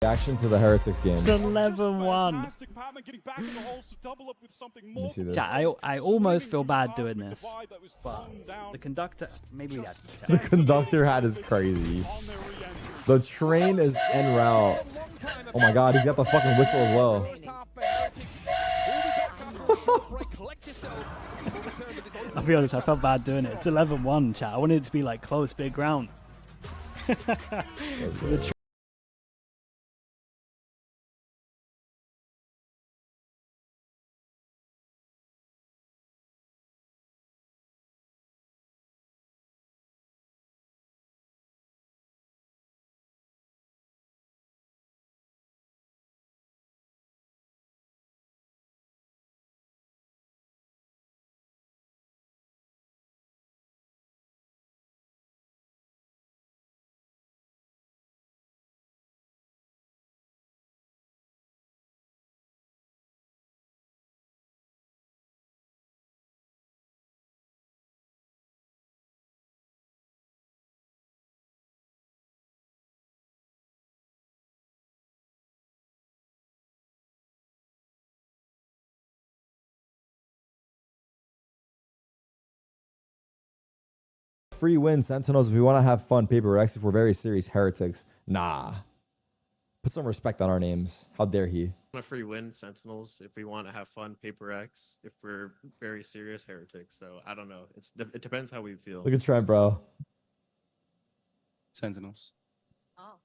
Reaction to the Heretics game. It's 11-1. Let me see this. I almost feel bad doing this, but the conductor, maybe we had to The conductor hat is crazy. The train is en route. Oh my god, he's got the fucking whistle as well. I'll be honest, I felt bad doing it. It's 11-1, chat. I wanted it to be like close, big round. Free win, Sentinels. If we want to have fun, Paper X. If we're very serious, Heretics. Nah. Put some respect on our names. How dare he? A free win, Sentinels. If we want to have fun, Paper X. If we're very serious, Heretics. So I don't know. It depends how we feel. Look at Trent, bro. Sentinels. Oh,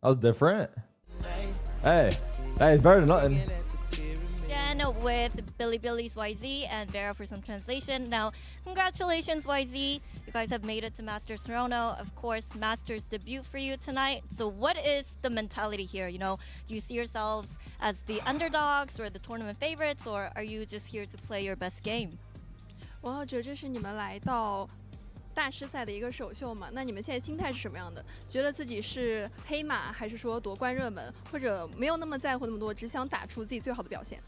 That was different. Hey, it's better than nothing. Jen with Billy's YZ and Vera for some translation. Now, congratulations, YZ. You guys have made it to Masters Toronto. Of course, Masters debut for you tonight. So what is the mentality here? You know, do you see yourselves as the underdogs or the tournament favorites, or are you just here to play your best game? 我觉得这是你们来到大师赛的一个首秀嘛，那你们现在心态是什么样的？觉得自己是黑马，还是说夺冠热门，或者没有那么在乎那么多，只想打出自己最好的表现？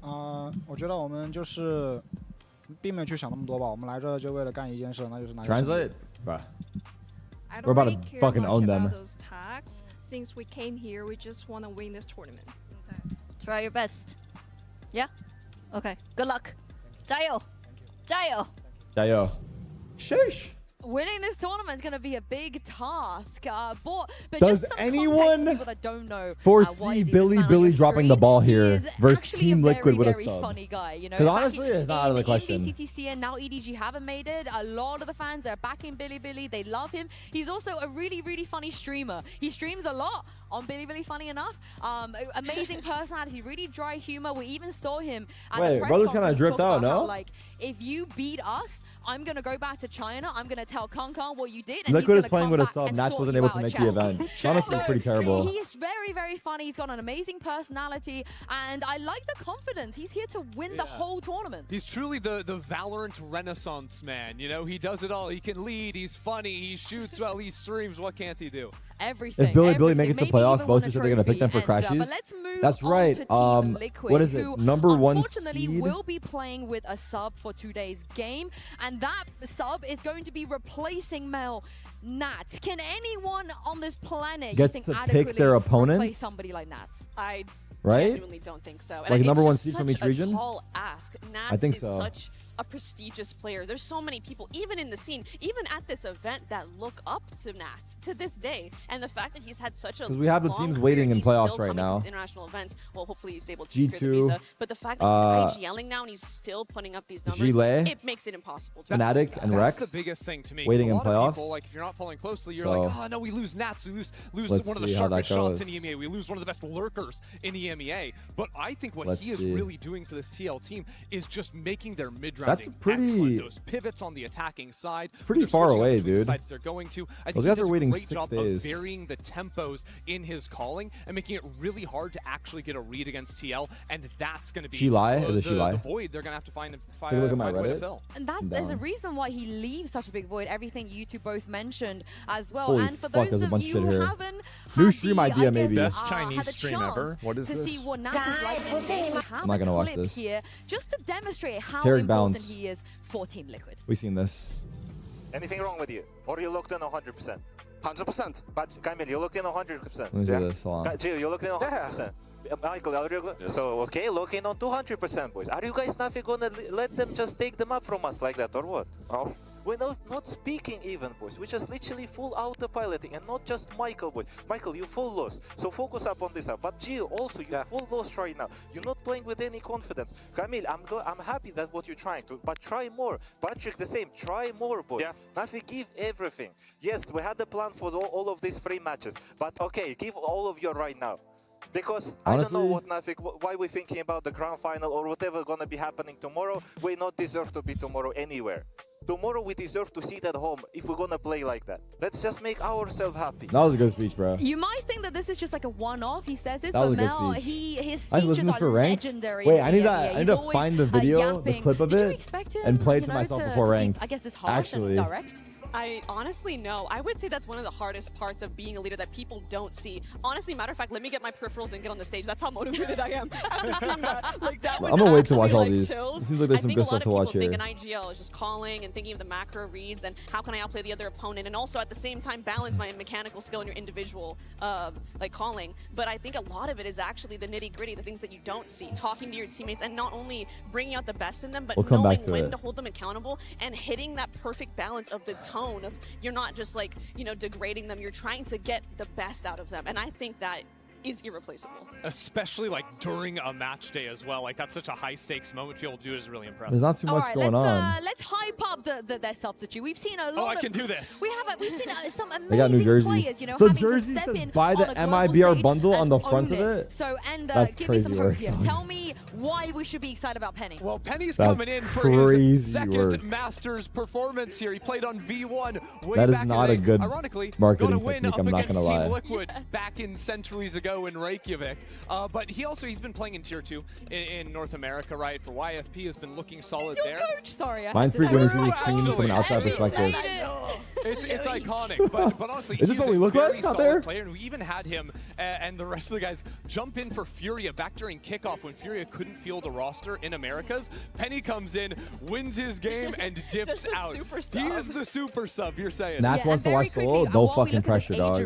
我觉得我们就是并没有去想那么多吧，我们来这就为了干一件事，那就是拿。Translate, bro. I We're don't about really to care fucking much own them. about those tags. Since we came here, we just want to win this tournament. Okay. Try your best. Yeah? Okay. Good luck. 加油! 加油! 加油! Sheesh. Winning this tournament is going to be a big task. But Does just some anyone people that don't know, foresee Billy dropping the ball here versus Team Liquid with a sub? Funny guy, you know. Because honestly, it's not out of the question. In BCTC and now EDG haven't made it. A lot of the fans, they're backing Billy. They love him. He's also a really, really funny streamer. He streams a lot on Billy, funny enough. Amazing personality, really dry humor. We even saw him at the press brother's kind of conference dripped talk out, about no? how, like, if you beat us, I'm going to go back to China. I'm going to tell Kong what you did. And Liquid is playing with a sub. Nats wasn't able to make the event. Honestly, pretty terrible. He's very, very funny. He's got an amazing personality. And I like the confidence. He's here to win the whole tournament. He's truly the Valorant renaissance man. You know, he does it all. He can lead. He's funny. He shoots well. He streams. What can't he do? Everything. If Billy makes it to playoffs, Boasty said they're going to pick them for crashes. That's right. What is it? Number one seed? Will be playing with a sub for today's game. And that sub is going to be replacing Mel. Nats. Can anyone on this planet Gets you think to pick their opponents? replace somebody like Nats? I right? genuinely don't think so. And Like it's number one just seed from such each region? A tall ask. Nats I think is so. Such a prestigious player. There's so many people, even in the scene, even at this event, that look up to Nats to this day. And the fact that he's had such a Because we have the long teams career, waiting in he's playoffs still right coming to now. these international events. Well, hopefully he's able to G2, secure the visa. But the fact that he's IGLing now and he's still putting up these numbers, Gilet, it makes it impossible. To Fnatic and Rex. That's the biggest thing to me. Waiting in a lot of playoffs. people, like if you're not following closely, you're So, like, oh no, we lose Nats, we lose let's one of the see how that sharpest shots in goes. EMEA, we lose one of the best lurkers in EMEA. But I think what Let's he is see. really doing for this TL team is just making their mid-rounding That's pretty- excellent. Those pivots on the attacking side. It's pretty they're far switching up away, between the dude. sides they're going to. I Those think guys he does are waiting a great 6 job days. of varying the tempos in his calling and making it really hard to actually get a read against TL, and that's going to be Shilai? Is it the Shilai? void they're going to have to find Take a look at my a way to Reddit. fill. And there's a reason why he leaves such a big void. Everything you two both mentioned as well. Holy and for fuck, those there's a of bunch of you shit who here. haven't New had stream the, idea, I maybe. guess, Best had Chinese the stream chance ever. What is to this? see what Nats is like in game. We have I'm not gonna a watch clip this. here just to demonstrate how Tarek important Bounce. he is for Team Liquid. We've seen this. Anything wrong with you? Or you looked in 100%? 100%. But Kamil, you looked in 100%. Let me see this. Hold on. Gio, you looked in 100%. Michael, are you so okay? Looking on 200%, boys. Are you guys not gonna let them just take them up from us like that, or what? Oh. We're not speaking even, boys. We're just literally full autopiloting, and not just Michael, boys. Michael, you full lost, so focus up on this. But Gio, also, you're full lost right now. You're not playing with any confidence. Kamil, I'm happy that's what you're trying to, but try more. Patrick, the same. Try more, boys. Yeah. Nafi, give everything. Yes, we had a plan for all of these 3 matches, but okay, give all of your right now. Because honestly, I don't know what Nafik, why we're thinking about the grand final or whatever gonna be happening tomorrow. We not deserve to be tomorrow anywhere. Tomorrow we deserve to sit at home if we're gonna play like that. Let's just make ourselves happy. That was a good speech, bro. You might think that this is just like a one-off. He says this, That was but a good Mel, speech. his I speeches listened are for ranked. legendary. Wait, in I need the that. NBA. I need He's to always, find the video, the yapping. clip of Did you it, expect him, and play it to you know, myself to before be, ranked. I guess this harsh Actually. and direct. I honestly no. I would say that's one of the hardest parts of being a leader that people don't see. Honestly, matter of fact, let me get my peripherals and get on the stage. That's how motivated I am after seeing that. Like that was I'm gonna wait to actually, watch all like, these. chills. It seems like there's some I good think stuff to watch a lot here. of people think an IGL is just calling and thinking of the macro reads and how can I outplay the other opponent, and also at the same time balance my mechanical skill and your individual like calling. But I think a lot of it is actually the nitty gritty, the things that you don't see, talking to your teammates and not only bringing out the best in them, but We'll come knowing back to when it. to hold them accountable and hitting that perfect balance of the tone of you're not just like, you know, degrading them, you're trying to get the best out of them. And I think that is irreplaceable. Especially like during a match day as well. Like that's such a high stakes moment to be able to do it is really impressive. There's not too much going on. Let's hype up their substitute. We've seen a lot. Oh, I can do this. We've seen some amazing They got new jerseys. players. You know, The having jersey to step says in buy the on a global MIBR stage bundle on and the front own of it. So That's give me some crazy hope work. here. Tell me why we should be excited about Penny. Well, Penny's That's coming in for crazy his second work. Masters performance here. He played on V1 way That is back not in a the good ironically, marketing got a win technique, up I'm not against gonna Team lie. Liquid back in centuries ago in Reykjavik. But he's been playing in Tier 2 in North America, right? For YFP has been looking solid there. Coach, sorry. Mine's freak when you see this team from an outside perspective. It's iconic, but honestly, Is this he's what a we look very like out solid there? player, and we even had him and the rest of the guys jump in for Furia back during kickoff when Furia couldn't field a roster in Americas. Penny comes in, wins his game, and dips out. He is the super sub, you're saying. Nats wants to watch solo. No fucking pressure, dog.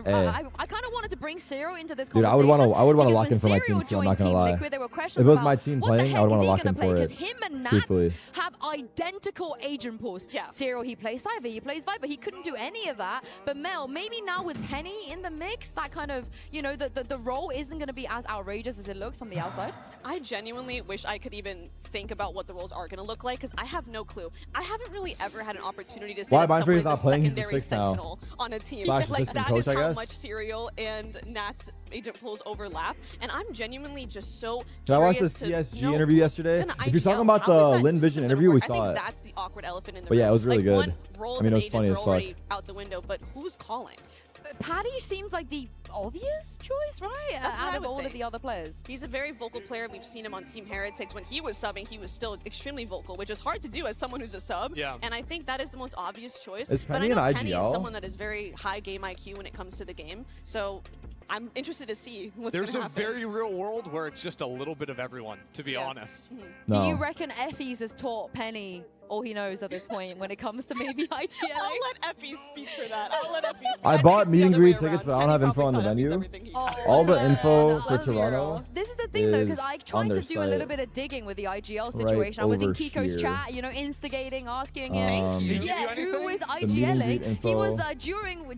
Hey. I kind of wanted to bring Ciro into this Dude, conversation. I would want to lock because in for my when team Ciro too. I'm not gonna joined lie. Team Liquid, there were If questions it was about my team what the playing, I heck would want is to he lock in gonna play? for it. Because him and Nats Truthfully. have identical agent pools. Yeah. Ciro, he plays Cypher, he plays Viper. He couldn't do any of that. But Mel, maybe now with Penny in the mix, that kind of, you know, the role isn't going to be as outrageous as it looks from the outside. I genuinely wish I could even think about what the roles are going to look like because I have no clue. I haven't really ever had an opportunity to say Why that Mindfree's someone not is a playing? He's the secondary 6 now. sentinel on a team. Slash Like assistant that coach, is I how guess. much Serial and Nat's agent pools overlap, and I'm genuinely just so Did I watch the curious to CSG know interview yesterday? who's gonna If you're talking IGL, about how the is that Lin system Vision gonna interview, we work? I saw think it. that's the awkward elephant in the But room. yeah, it was really like, good. One, roles I mean, and it was funny agents as are already fuck. out the window, but who's calling? Patty seems like the obvious choice, right? That's what Out I of would all think. of the other players. He's a very vocal player. We've seen him on Team Heretics. When he was subbing, he was still extremely vocal, which is hard to do as someone who's a sub. Yeah. And I think that is the most obvious choice. Is but I Penny know an Penny is IGL? someone that is very high game IQ when it comes to the game. So I'm interested to see what's There's gonna a happen. very real world where it's just a little bit of everyone, to be honest. Do you reckon Effie's has taught Penny all he knows at this point when it comes to maybe IGL? I'll let Effie speak for that. I'll let Effie speak. I bought meet and greet tickets, but I don't have info on the venue. All the info for Toronto. This is the thing though, because I on tried their to do a little site. bit of digging with the IGL Right situation. I was in over Kiko's here. chat, you know, instigating, asking him, Did he yeah, who was The meet and greet IGLing. He info. was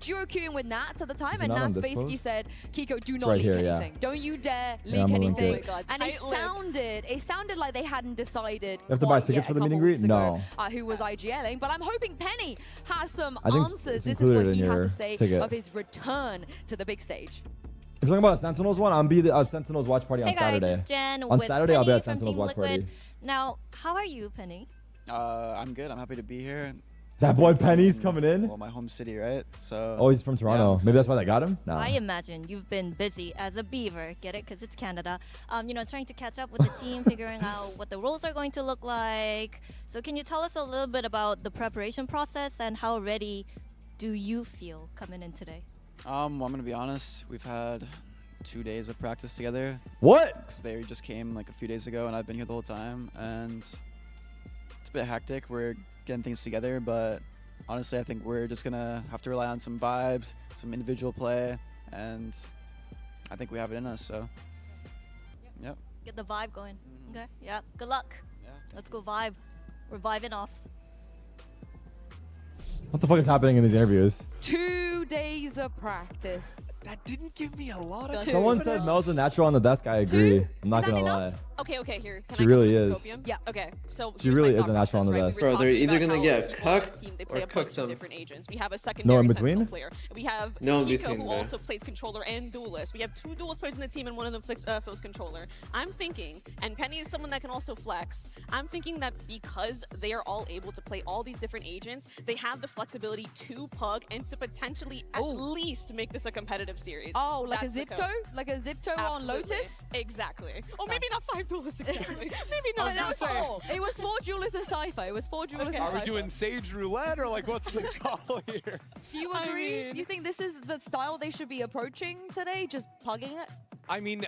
duo queuing with Nats at the time, Is it and not on Nats this basically post? said, Kiko, do It's not right leak here, yeah. anything. Don't you dare Yeah, leak I'm gonna link anything. it. Oh my God, And tight it sounded like they hadn't decided. You have to buy quite tickets yet for the a meet and couple greet? weeks ago, No. who was IGLing, but I'm hoping Penny has some I think answers. it's This is included what in he had your to say ticket. of his return to the big stage. If you're talking about Sentinels one, I'm be at Sentinels watch party on Hey guys, Saturday. it's Jen On with Saturday, I'll be Penny at from Sentinels Team watch Liquid. party. Now, how are you, Penny? I'm good. I'm happy to be here. That boy Penny's coming in. Well, my home city, right? So. Oh, he's from Toronto. Maybe that's why they got him. Nah. I imagine you've been busy as a beaver, get it? Because it's Canada. You know, trying to catch up with the team, figuring out what the roles are going to look like. So can you tell us a little bit about the preparation process and how ready do you feel coming in today? Well, I'm gonna be honest. We've had 2 days of practice together. What? Because they just came like a few days ago, and I've been here the whole time, and it's a bit hectic. We're getting things together, but honestly, I think we're just gonna have to rely on some vibes, some individual play, and I think we have it in us. So, yep. Get the vibe going. Okay. Yeah. Good luck. Yeah. Let's go vibe. We're vibing off. What the fuck is happening in these interviews? 2 days of practice. That didn't give me a lot of Someone said Mel's a natural on the desk. I agree. I'm not gonna lie. Okay, here. Can She I really go is. Yeah. Okay, so She here's really my is thought a natural on the process, desk. right? We were Bro, they're talking either about gonna how get people on this cucked team, they or play a bunch cooked of them. different agents. We have a No secondary in Sentinel between? player. We have No in Kiko, between, who bro. also plays controller and duelist. We have 2 duelist players in the team, and one of them fills controller. I'm thinking, and Penny is someone that can also flex. I'm thinking that because they are all able to play all these different agents, they have the flexibility to pug and to potentially at least make this a competitive series. Oh, like That's a the Zipto? code. Like a Zipto on Absolutely. Lotus? Exactly. Oh, maybe not 5 duelists exactly. Maybe No, not. that was 4. It was 4 duelists and Cypher. It was 4 duelists and Are we Cypher. doing Sage Roulette, or like what's the call here? Do you agree? You think this is the style they should be approaching today? Just plugging it? I mean,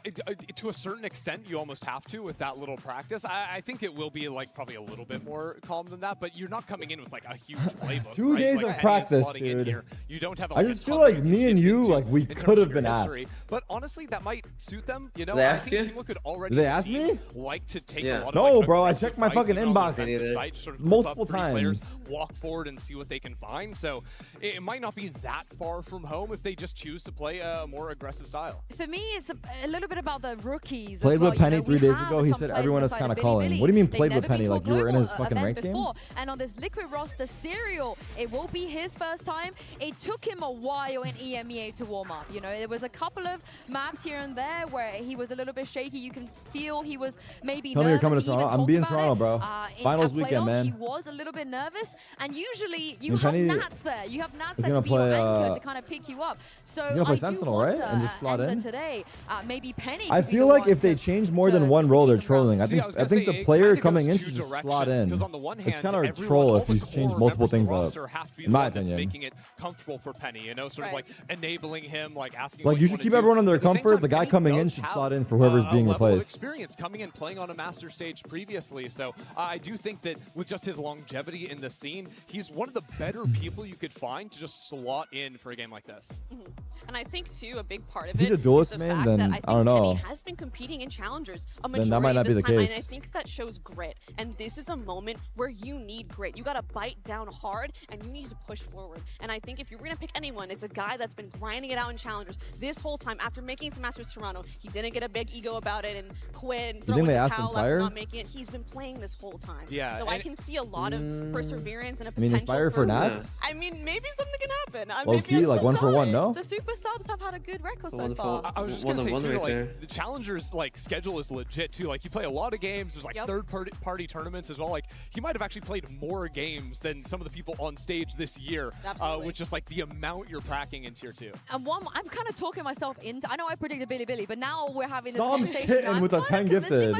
to a certain extent, you almost have to with that little practice. I think it will be like probably a little bit more calm than that, but you're not coming in with like a huge playbook. 2 right? days Like, of Penny is practice, slotting in dude. here. You don't have. I just feel like me and you, like we could have been history. asked. But honestly, that might suit them. You know, They I ask think you? Team Liquid already. Did they ask me? Like to take Yeah. a lot No, of, like, bro, I aggressive checked my fights, fucking you know, inbox. defensive side, just sort of Multiple group up 3 players, times. walk forward and see what they can find. So it might not be that far from home if they just choose to play a more aggressive style. For me, it's a little bit about the rookies. as Played well. with Penny You know, 3 we days have ago. He some said players everyone is inside kind of Billy calling. Billy. What do you mean They've played with never been Penny? to a Like you were in his global fucking event ranked game? before. And on this Liquid roster, Serial, it will be his first time. It took him a while in EMEA to warm up. You know, there was a couple of maps here and there where he was a little bit shaky. You can feel he was maybe Tell me you're nervous. coming to He even Toronto. I'm talked being about Toronto, it. bro. In Finals at weekend, playoffs, man. He was a little bit nervous. And usually you And have Penny Nats there. You have Nats is there gonna to be your play, anchor to kind of pick you up. So he's gonna play I do Sentinel, right? wonder, And just slot Enter in? today, maybe Penny I could be feel the like one if they to- change more to- than one to role, take they're them trolling. I See, I think was I gonna think say, the it player kinda coming goes in two should just directions, slot in. 'cause on the one It's hand, kind of a everyone, troll all if the you core change multiple members of things the up. roster have to be In the my one that's opinion. making it comfortable for Penny, you know, sort of like enabling him, like asking Like what you you should wanna keep do. everyone in their At the same comfort. time, The guy Penny coming in does should have, slot in for whoever's being a level of replaced. experience coming in, playing on a master stage previously. So I do think that with just his longevity in the scene, he's one of the better people you could find to just slot in for a game like this. And I think too, a big part of If he's it a duelist is the main, fact then that but I think don't know. Penny has been competing in challengers a Then majority that might not of this be the time, case. and I think that shows grit. And this is a moment where you need grit. You got to bite down hard, and you need to push forward. And I think if you're going to pick anyone, it's a guy that's been grinding it out in challengers this whole time. After making it to Masters Toronto, he didn't get a big ego about it and quit and throw in the towel after not making it. He's been playing this whole time. Yeah. So I can see a lot of perseverance and a I mean, potential Inspire for Nats? I mean, maybe something can happen. Low key, like 1-for-1, no? The super subs have had a good record so far. I was just gonna say too, like the challengers like schedule is legit too. Like you play a lot of games. There's like third-party tournaments as well. Like he might have actually played more games than some of the people on stage this year, with just like the amount you're packing in tier 2. And I'm kind of talking myself into. I know I predicted Billy, but now we're having this Psalm's conversation. kitten with a 10 gifted.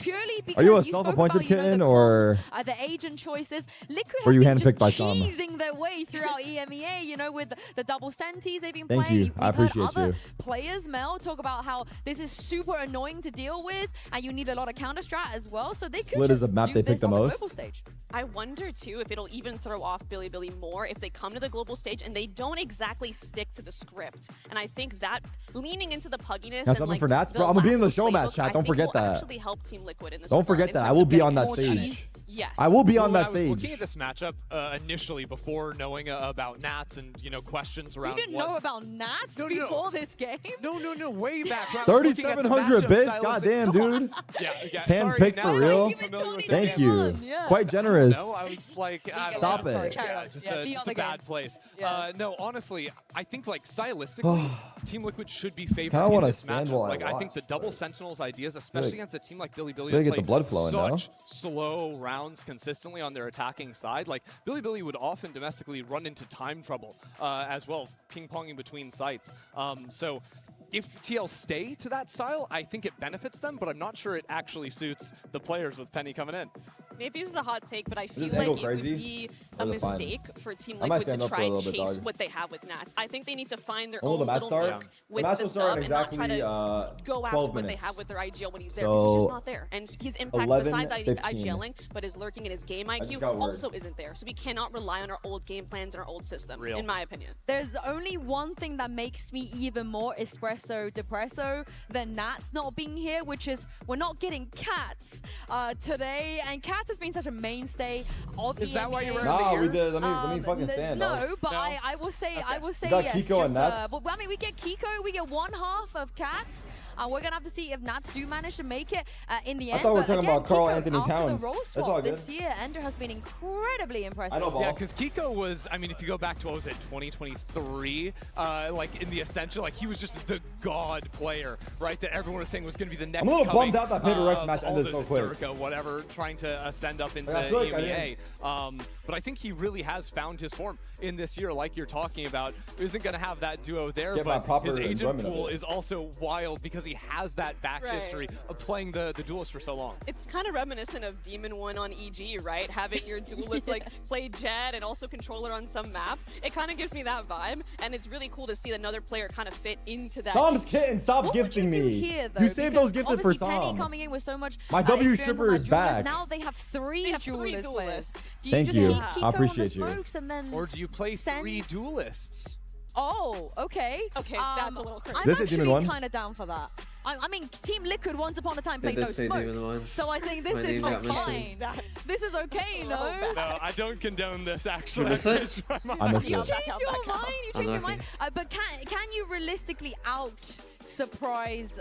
Purely because Are you a spoke self-appointed about, kitten or the agent choices? Liquid were you have been handpicked by just Sam? cheesing their way throughout EMEA. You know, with the double senties they've been Thank playing. you. I appreciate other you. Players, Mel, talk about how this is super annoying to deal with, and you need a lot of counter strat as well. So they Split could is just the map do they this pick the on most. global stage. I wonder too if it'll even throw off Billy more if they come to the global stage and they don't exactly stick to the script. And I think that leaning into the pugginess Now and something like for Nats, the bro. I'm gonna be in the lack of show match playbook, chat. I Don't think forget will that. actually help Team Liquid in this Don't regard forget in that. I terms will of be getting on that more stage. cheese. Yes. I will be on Well, that I was looking stage. at this matchup initially before knowing about Nats and questions around. You didn't know about Nats before this game? No, way back. 3,700 bits. Goddamn, dude. Yeah. Hands Sorry, picked Nats, for I'm real. familiar with the Thank game. you. Quite generous. No, I was like, Stop it. Yeah, just a bad place. No, honestly, I think like stylistically, Team Liquid should be favored Kinda in wanna this stand matchup. while I Like I think watch, the double Sentinels ideas, especially against a team like Billy, gotta get the play blood flowing now. such slow rounds consistently on their attacking side. Like Billy would often domestically run into time trouble as well, ping-ponging between sites. So if TL stay to that style, I think it benefits them, but I'm not sure it actually suits the players with Penny coming in. Maybe this is a hot take, but I feel this like angle it crazy? would be a Or is it fine? mistake for Team I might Liquid stand to up for try a and little bit, chase dog. what they have with Nats. I think they need to find their Oh, own the match little start? mark The with match the will start sub in and not try exactly, to go 12 after what they minutes. have with their IGL when he's there, because he's just So, not there. And his impact, 11, besides 15. IGLing, but his lurking and his game just IQ got word. also isn't there. So we cannot rely on our old game plans and our old system, in my opinion. There's only one thing that makes me even more espresso depresso than Nats not being here, which is we're not getting Cats today. And Cats has been such a mainstay of Is that why you're wearing Nah, the we ears? did. Let me fucking stand. No, dog. but I will say Is that yes. Kiko and Nats? Well, I mean, we get Kiko, we get one half of Cats. We're gonna have to see if Nats do manage to make it in the end. thought we were But talking again, about Carl Kiko, Anthony after Towns. The role That's swap all good. this year, Ender has been incredibly impressive. I know, ball. Yeah, because Kiko was, I mean, if you go back to, what was it, 2023, like in the Essential, like he was just the god player, right? That everyone was saying was going to be the next I'm a little coming, bummed out that Paper Rex match all ended those so quick. Durka, whatever, trying to ascend up into I feel like I EMEA. But I think he really has found his form in this year, like you're talking about. Isn't going to have that duo there, Get my but proper his agent enjoyment of pool it. is also wild because he has that back history of playing the duelist for so long. It's kind of reminiscent of Demon 1 on EG, right? Having your duelist like play Jet and also controller on some maps. It kind of gives me that vibe, and it's really cool to see another player kind of fit into that. Sam's kitten, stop gifting me. Here, though, You saved those gifted for obviously Penny Sam. coming in with so much My W experience on stripper that is duelist. back. Now they have three duelist players. Do you Thank just you. keep I Kiko appreciate on the you. smokes and then Or do you play send... 3 duelists? Oh, okay. Okay, that's a little crazy. I'm This is Demon actually 1? kind of down for that. I mean, Team Liquid once upon a time They played did no say Demon smokes, 1. so I think this My is name like got fine. mentioned. This is okay, no? No, I don't condone this, actually. You missed I it? changed my mind. I missed You it. changed your mind. You changed your mind. Unlucky. But can you realistically out surprise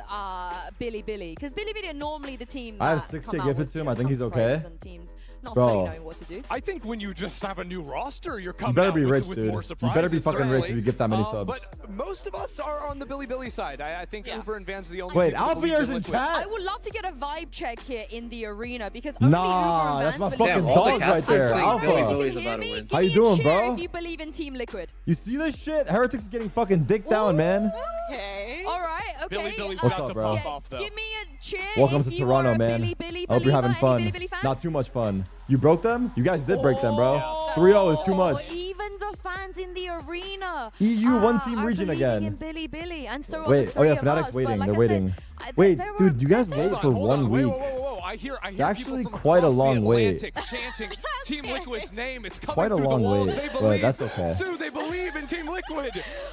Billy? Because Billy are normally the team. I have that 6K come out gifted with, to him. I think he's top okay. players and teams not Bro. fully knowing what to do. I think when you just have a new roster, you're coming You better out be with, rich, with dude. more You better be surprises, fucking rich if certainly. you get that many subs. But most of us are on the Billy side. I think Uber and Van's the only Wait, people who believe Alfier's in Liquid. chat? I would love to get a vibe check here in the arena because only Nah, Uber that's and my Vans fucking believe all the dog cats right there. are saying Alpha. Billy You Billy's can about hear to me? win. Give How me you a doing, cheer bro? If you believe in Team Liquid. You see this shit? Heretics is getting fucking dick down, man. Okay. All right, okay. Billy's What's about up, to bro? pop off, though. Give me a cheer. Welcome if to you Toronto, are a man. Billy I hope you're having believer. fun. Any Billy fans? Not too much fun. You broke them? You guys did break them, bro. 3-0 is too much. Even the fans in the arena. EU one team are region believing again. in Billy, and so are Wait, the oh yeah, three of Fnatic's us, waiting. but like They're I waiting. said, Wait, there dude, were- you guys there wait were- for Hold 1 on. Wait, week. whoa. I hear actually people from quite a across long the wait. Atlantic chanting Team Liquid's name. It's coming Quite a through long the walls. wait, They but believe. that's okay. Sue, they believe in Team Liquid.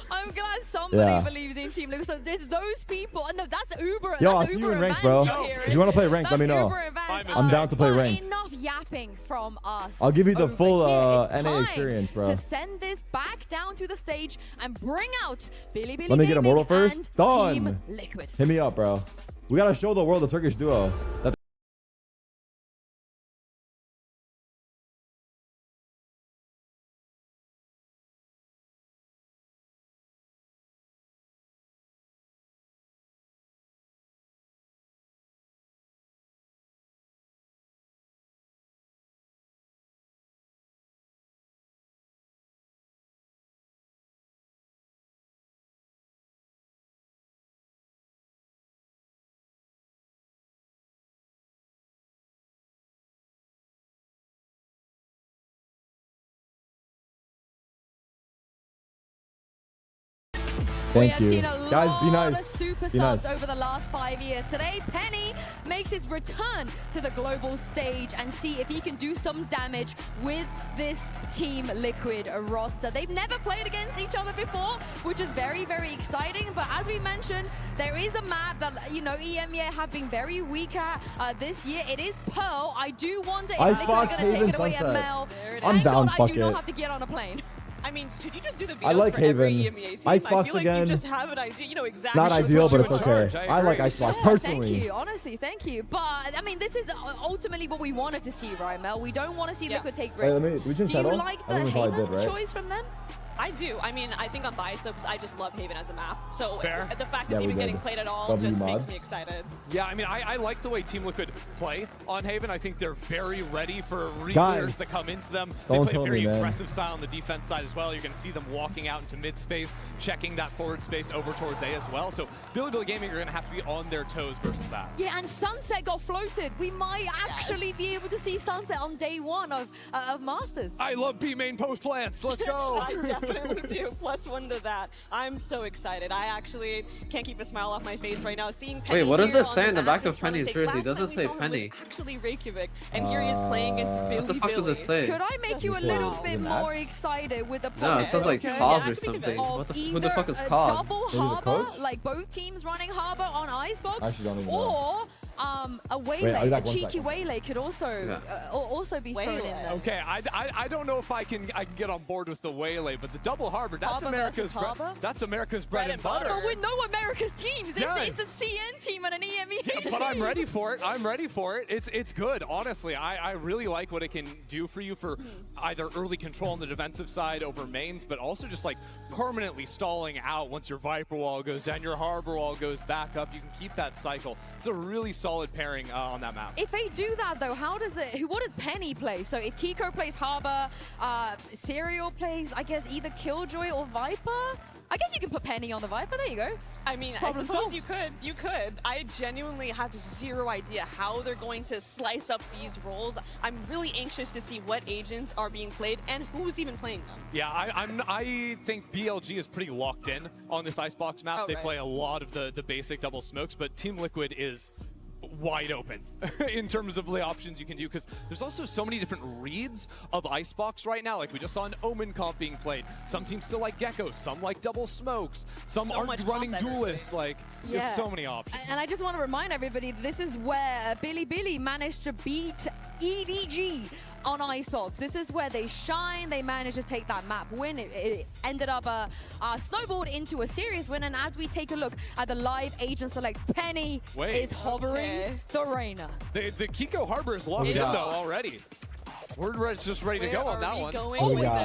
I'm glad somebody Yeah. believes in Team Liquid. So there's those people. And no, that's Uber. Yo, I'll that's see Uber you in ranked, advanced bro. you're hearing. If you want to play ranked, let me That's know. Uber advanced. I'm down to play But ranked. Enough yapping from us. I'll give you the over full here. It's NA time experience, bro. To send this back down to the stage and bring out Billy Let me get Gaming Immortal and first. Done. Team Liquid. Hit me up, bro. We gotta show the world the Turkish duo. We Thank have you. seen a Guys, be lot nice. of Be superstars nice. over the last 5 years. Today, Penny makes his return to the global stage and see if he can do some damage with this Team Liquid roster. They've never played against each other before, which is very, very exciting. But as we mentioned, there is a map that, you know, EMEA have been very weak at this year. It is Pearl. I do wonder if Liquid are Icebox, going to take Haven, it away at Sunset. Mel. I'm Thank down, God I fuck do not it. have to get on a plane. I mean, should you just do the videos I like for every Haven. EMEA team? Icebox I feel like again. you just have an idea, you know exactly. Not ideal, but it's in okay. charge. I like agree. Icebox Yeah, personally. Thank you, honestly, thank you. But I mean, this is ultimately what we wanted to see, right, Mel? We don't want to see Liquid take Wait, risks. did we change Do you title? like I the think we probably Haven did, right? choice from them? I do. I mean, I think I'm biased though because I just love Haven as a map. So Fair. the fact Yeah, it's we even did. getting played at all W just mods. makes me excited. Yeah, I mean, I like the way Team Liquid play on Haven. I think they're very ready for re-players Guys, that come into them. don't They play tell a very me, man. aggressive style on the defense side as well. You're going to see them walking out into mid-space, checking that forward space over towards A as well. So Billy Gaming are going to have to be on their toes versus that. Yeah, and Sunset got floated. We might actually be able to see Sunset on day one of Masters. I love B main post plants. Let's go. I definitely do. +1 to that. I'm so excited. I actually can't keep a smile off my face right now. Seeing Penny Wait, what does here this on say in the back Masters of Penny's stage. jersey? Last Does time it we say saw him was Penny? actually Reykjavik, and here he is playing against Billy What the fuck does it say? Could I make you a This is little like- bit is it more Nats? excited with the No, it says like possibility Cause or of something. What the, who the either fuck is a Cause? double Maybe the harbor, coach? like both teams running harbor on Icebox, Actually, don't even know. or a waylay, I'll be a back 1 cheeky second. waylay could also also be thrown in there. Okay, I don't know if I can get on board with the waylay, but the double harbor, that's Harbor America's versus harbor? that's America's bread and butter. But we know America's teams. Yeah. It's a CN team and an EME team. But I'm ready for it. I'm ready for it. It's good, honestly. I really like what it can do for you for either early control on the defensive side over mains, but also just like permanently stalling out once your Viper wall goes down, your Harbor wall goes back up. You can keep that cycle. It's a really solid pairing on that map. If they do that though, what does Penny play? So if Kiko plays Harbor, Serial plays, I guess, either Killjoy or Viper? I guess you can put Penny on the Viper, there you go. I mean, I Problem suppose solved. you could. I genuinely have zero idea how they're going to slice up these roles. I'm really anxious to see what agents are being played and who's even playing them. Yeah, I think BLG is pretty locked in on this Icebox map. Oh, they right. play a lot of the basic double smokes, but Team Liquid is wide open in terms of the options you can do, because there's also so many different reads of Icebox right now. Like we just saw an Omen comp being played. Some teams still like Gecko, some like double smokes, some So aren't much running content, duelists. Like there's so many options. And I just want to remind everybody, this is where Billy managed to beat EDG on Icebox. This is where they shine. They managed to take that map win. It ended up snowballed into a serious win. And as we take a look at the live agent select, Penny is hovering the Reyna. The Kiko Harbor is locked in though already. We're just ready to go on that one. Are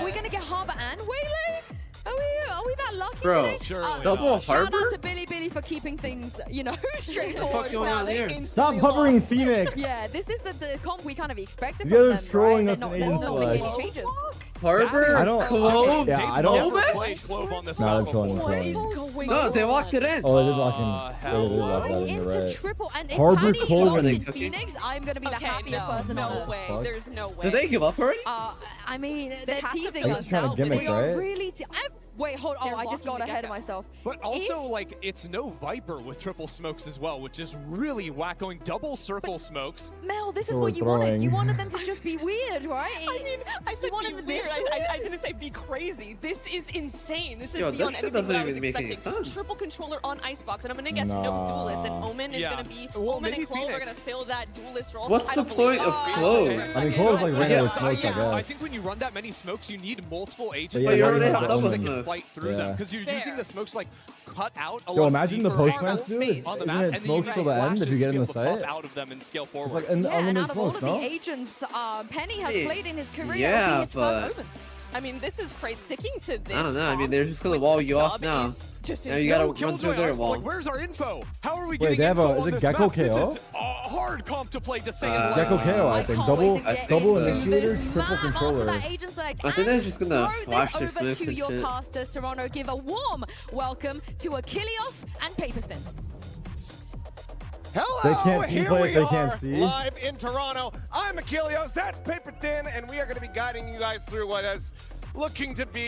we going to get Harbor and Waylay? Are we that lucky Bro, today? Surely double Shout Harbor? out to Billy for keeping things, you know, straightforward. What the fuck's going on here? Stop hovering, Phoenix. Yeah, this is the comp we kind of expected You from guys them, are trolling right? us They're in not agent making select. any changes. Harbor? I don't- Clove? Yeah, I don't- Never played Clove on this No, map I'm trolling, before. I'm trolling. No, they locked it in. Oh, they did lock in. They did lock that in, you're Into right. triple, and if Harbor Paddy Clover. locks in Phoenix, I'm gonna be the happiest person on No earth. way. Fuck. There's no way. Did they give up already? I mean, they're have to teasing finish us. trying to gimmick, They are right? really. Wait, hold on. They're I just walking got ahead of together. myself. But also, like, it's no Viper with triple smokes as well, which is really wackoing double circle smokes. Mel, this is So what we're you wanted. throwing. You wanted them to just be weird, right? I mean, I said wanted be this weird. I didn't say be crazy. This is insane. This is Yo, beyond this shit anything that I was doesn't even make any expecting. sense. Triple controller on Icebox, and I'm gonna guess Nah. no duelist, and Omen is Yeah. gonna be Well, Omen maybe and Clove are gonna Phoenix. fill that duelist role. What's I the don't believe point it. of Clove? I mean, Clove's like ran Yeah. out with smokes, I I guess. think when you run that many smokes, you need multiple agents yeah, But you you already already have have double the that Omen. can smoke. fight through Yeah. them because you're Fair. using the smokes like cut out a Yo, lot imagine the deeper post angles plants, dude. on the Isn't map, it and then smokes you till use the end if you flashes get to in be the able to pop site? out of them and scale forward. It's like Yeah, and unlimited out of all smokes, of the no? agents Penny has Hey, played in his career, yeah, it'll be his but- first Omen. I mean, this is crazy. Sticking to this. I don't know. I mean, comp they're just gonna with wall the you off sub now. is just Now you insane. gotta run through their wall. Like, where's our info? How are we Wait, getting they have info a- is on it this Gecko map? This KO? is a hard comp to play to say Uh, it's Gecko KO, I I think. can't Double, wait to get double into initiator, this triple map after controller. that agent select. I think they're And just gonna throw flash their this over smokes to and your shit. casters. Toronto, give a warm welcome to Achilles and Paperthin. Hello, They can't team here play we if they are, can't see. live in Toronto. I'm Achilles, that's Paper Thin, and we are going to be guiding you guys through what is looking to be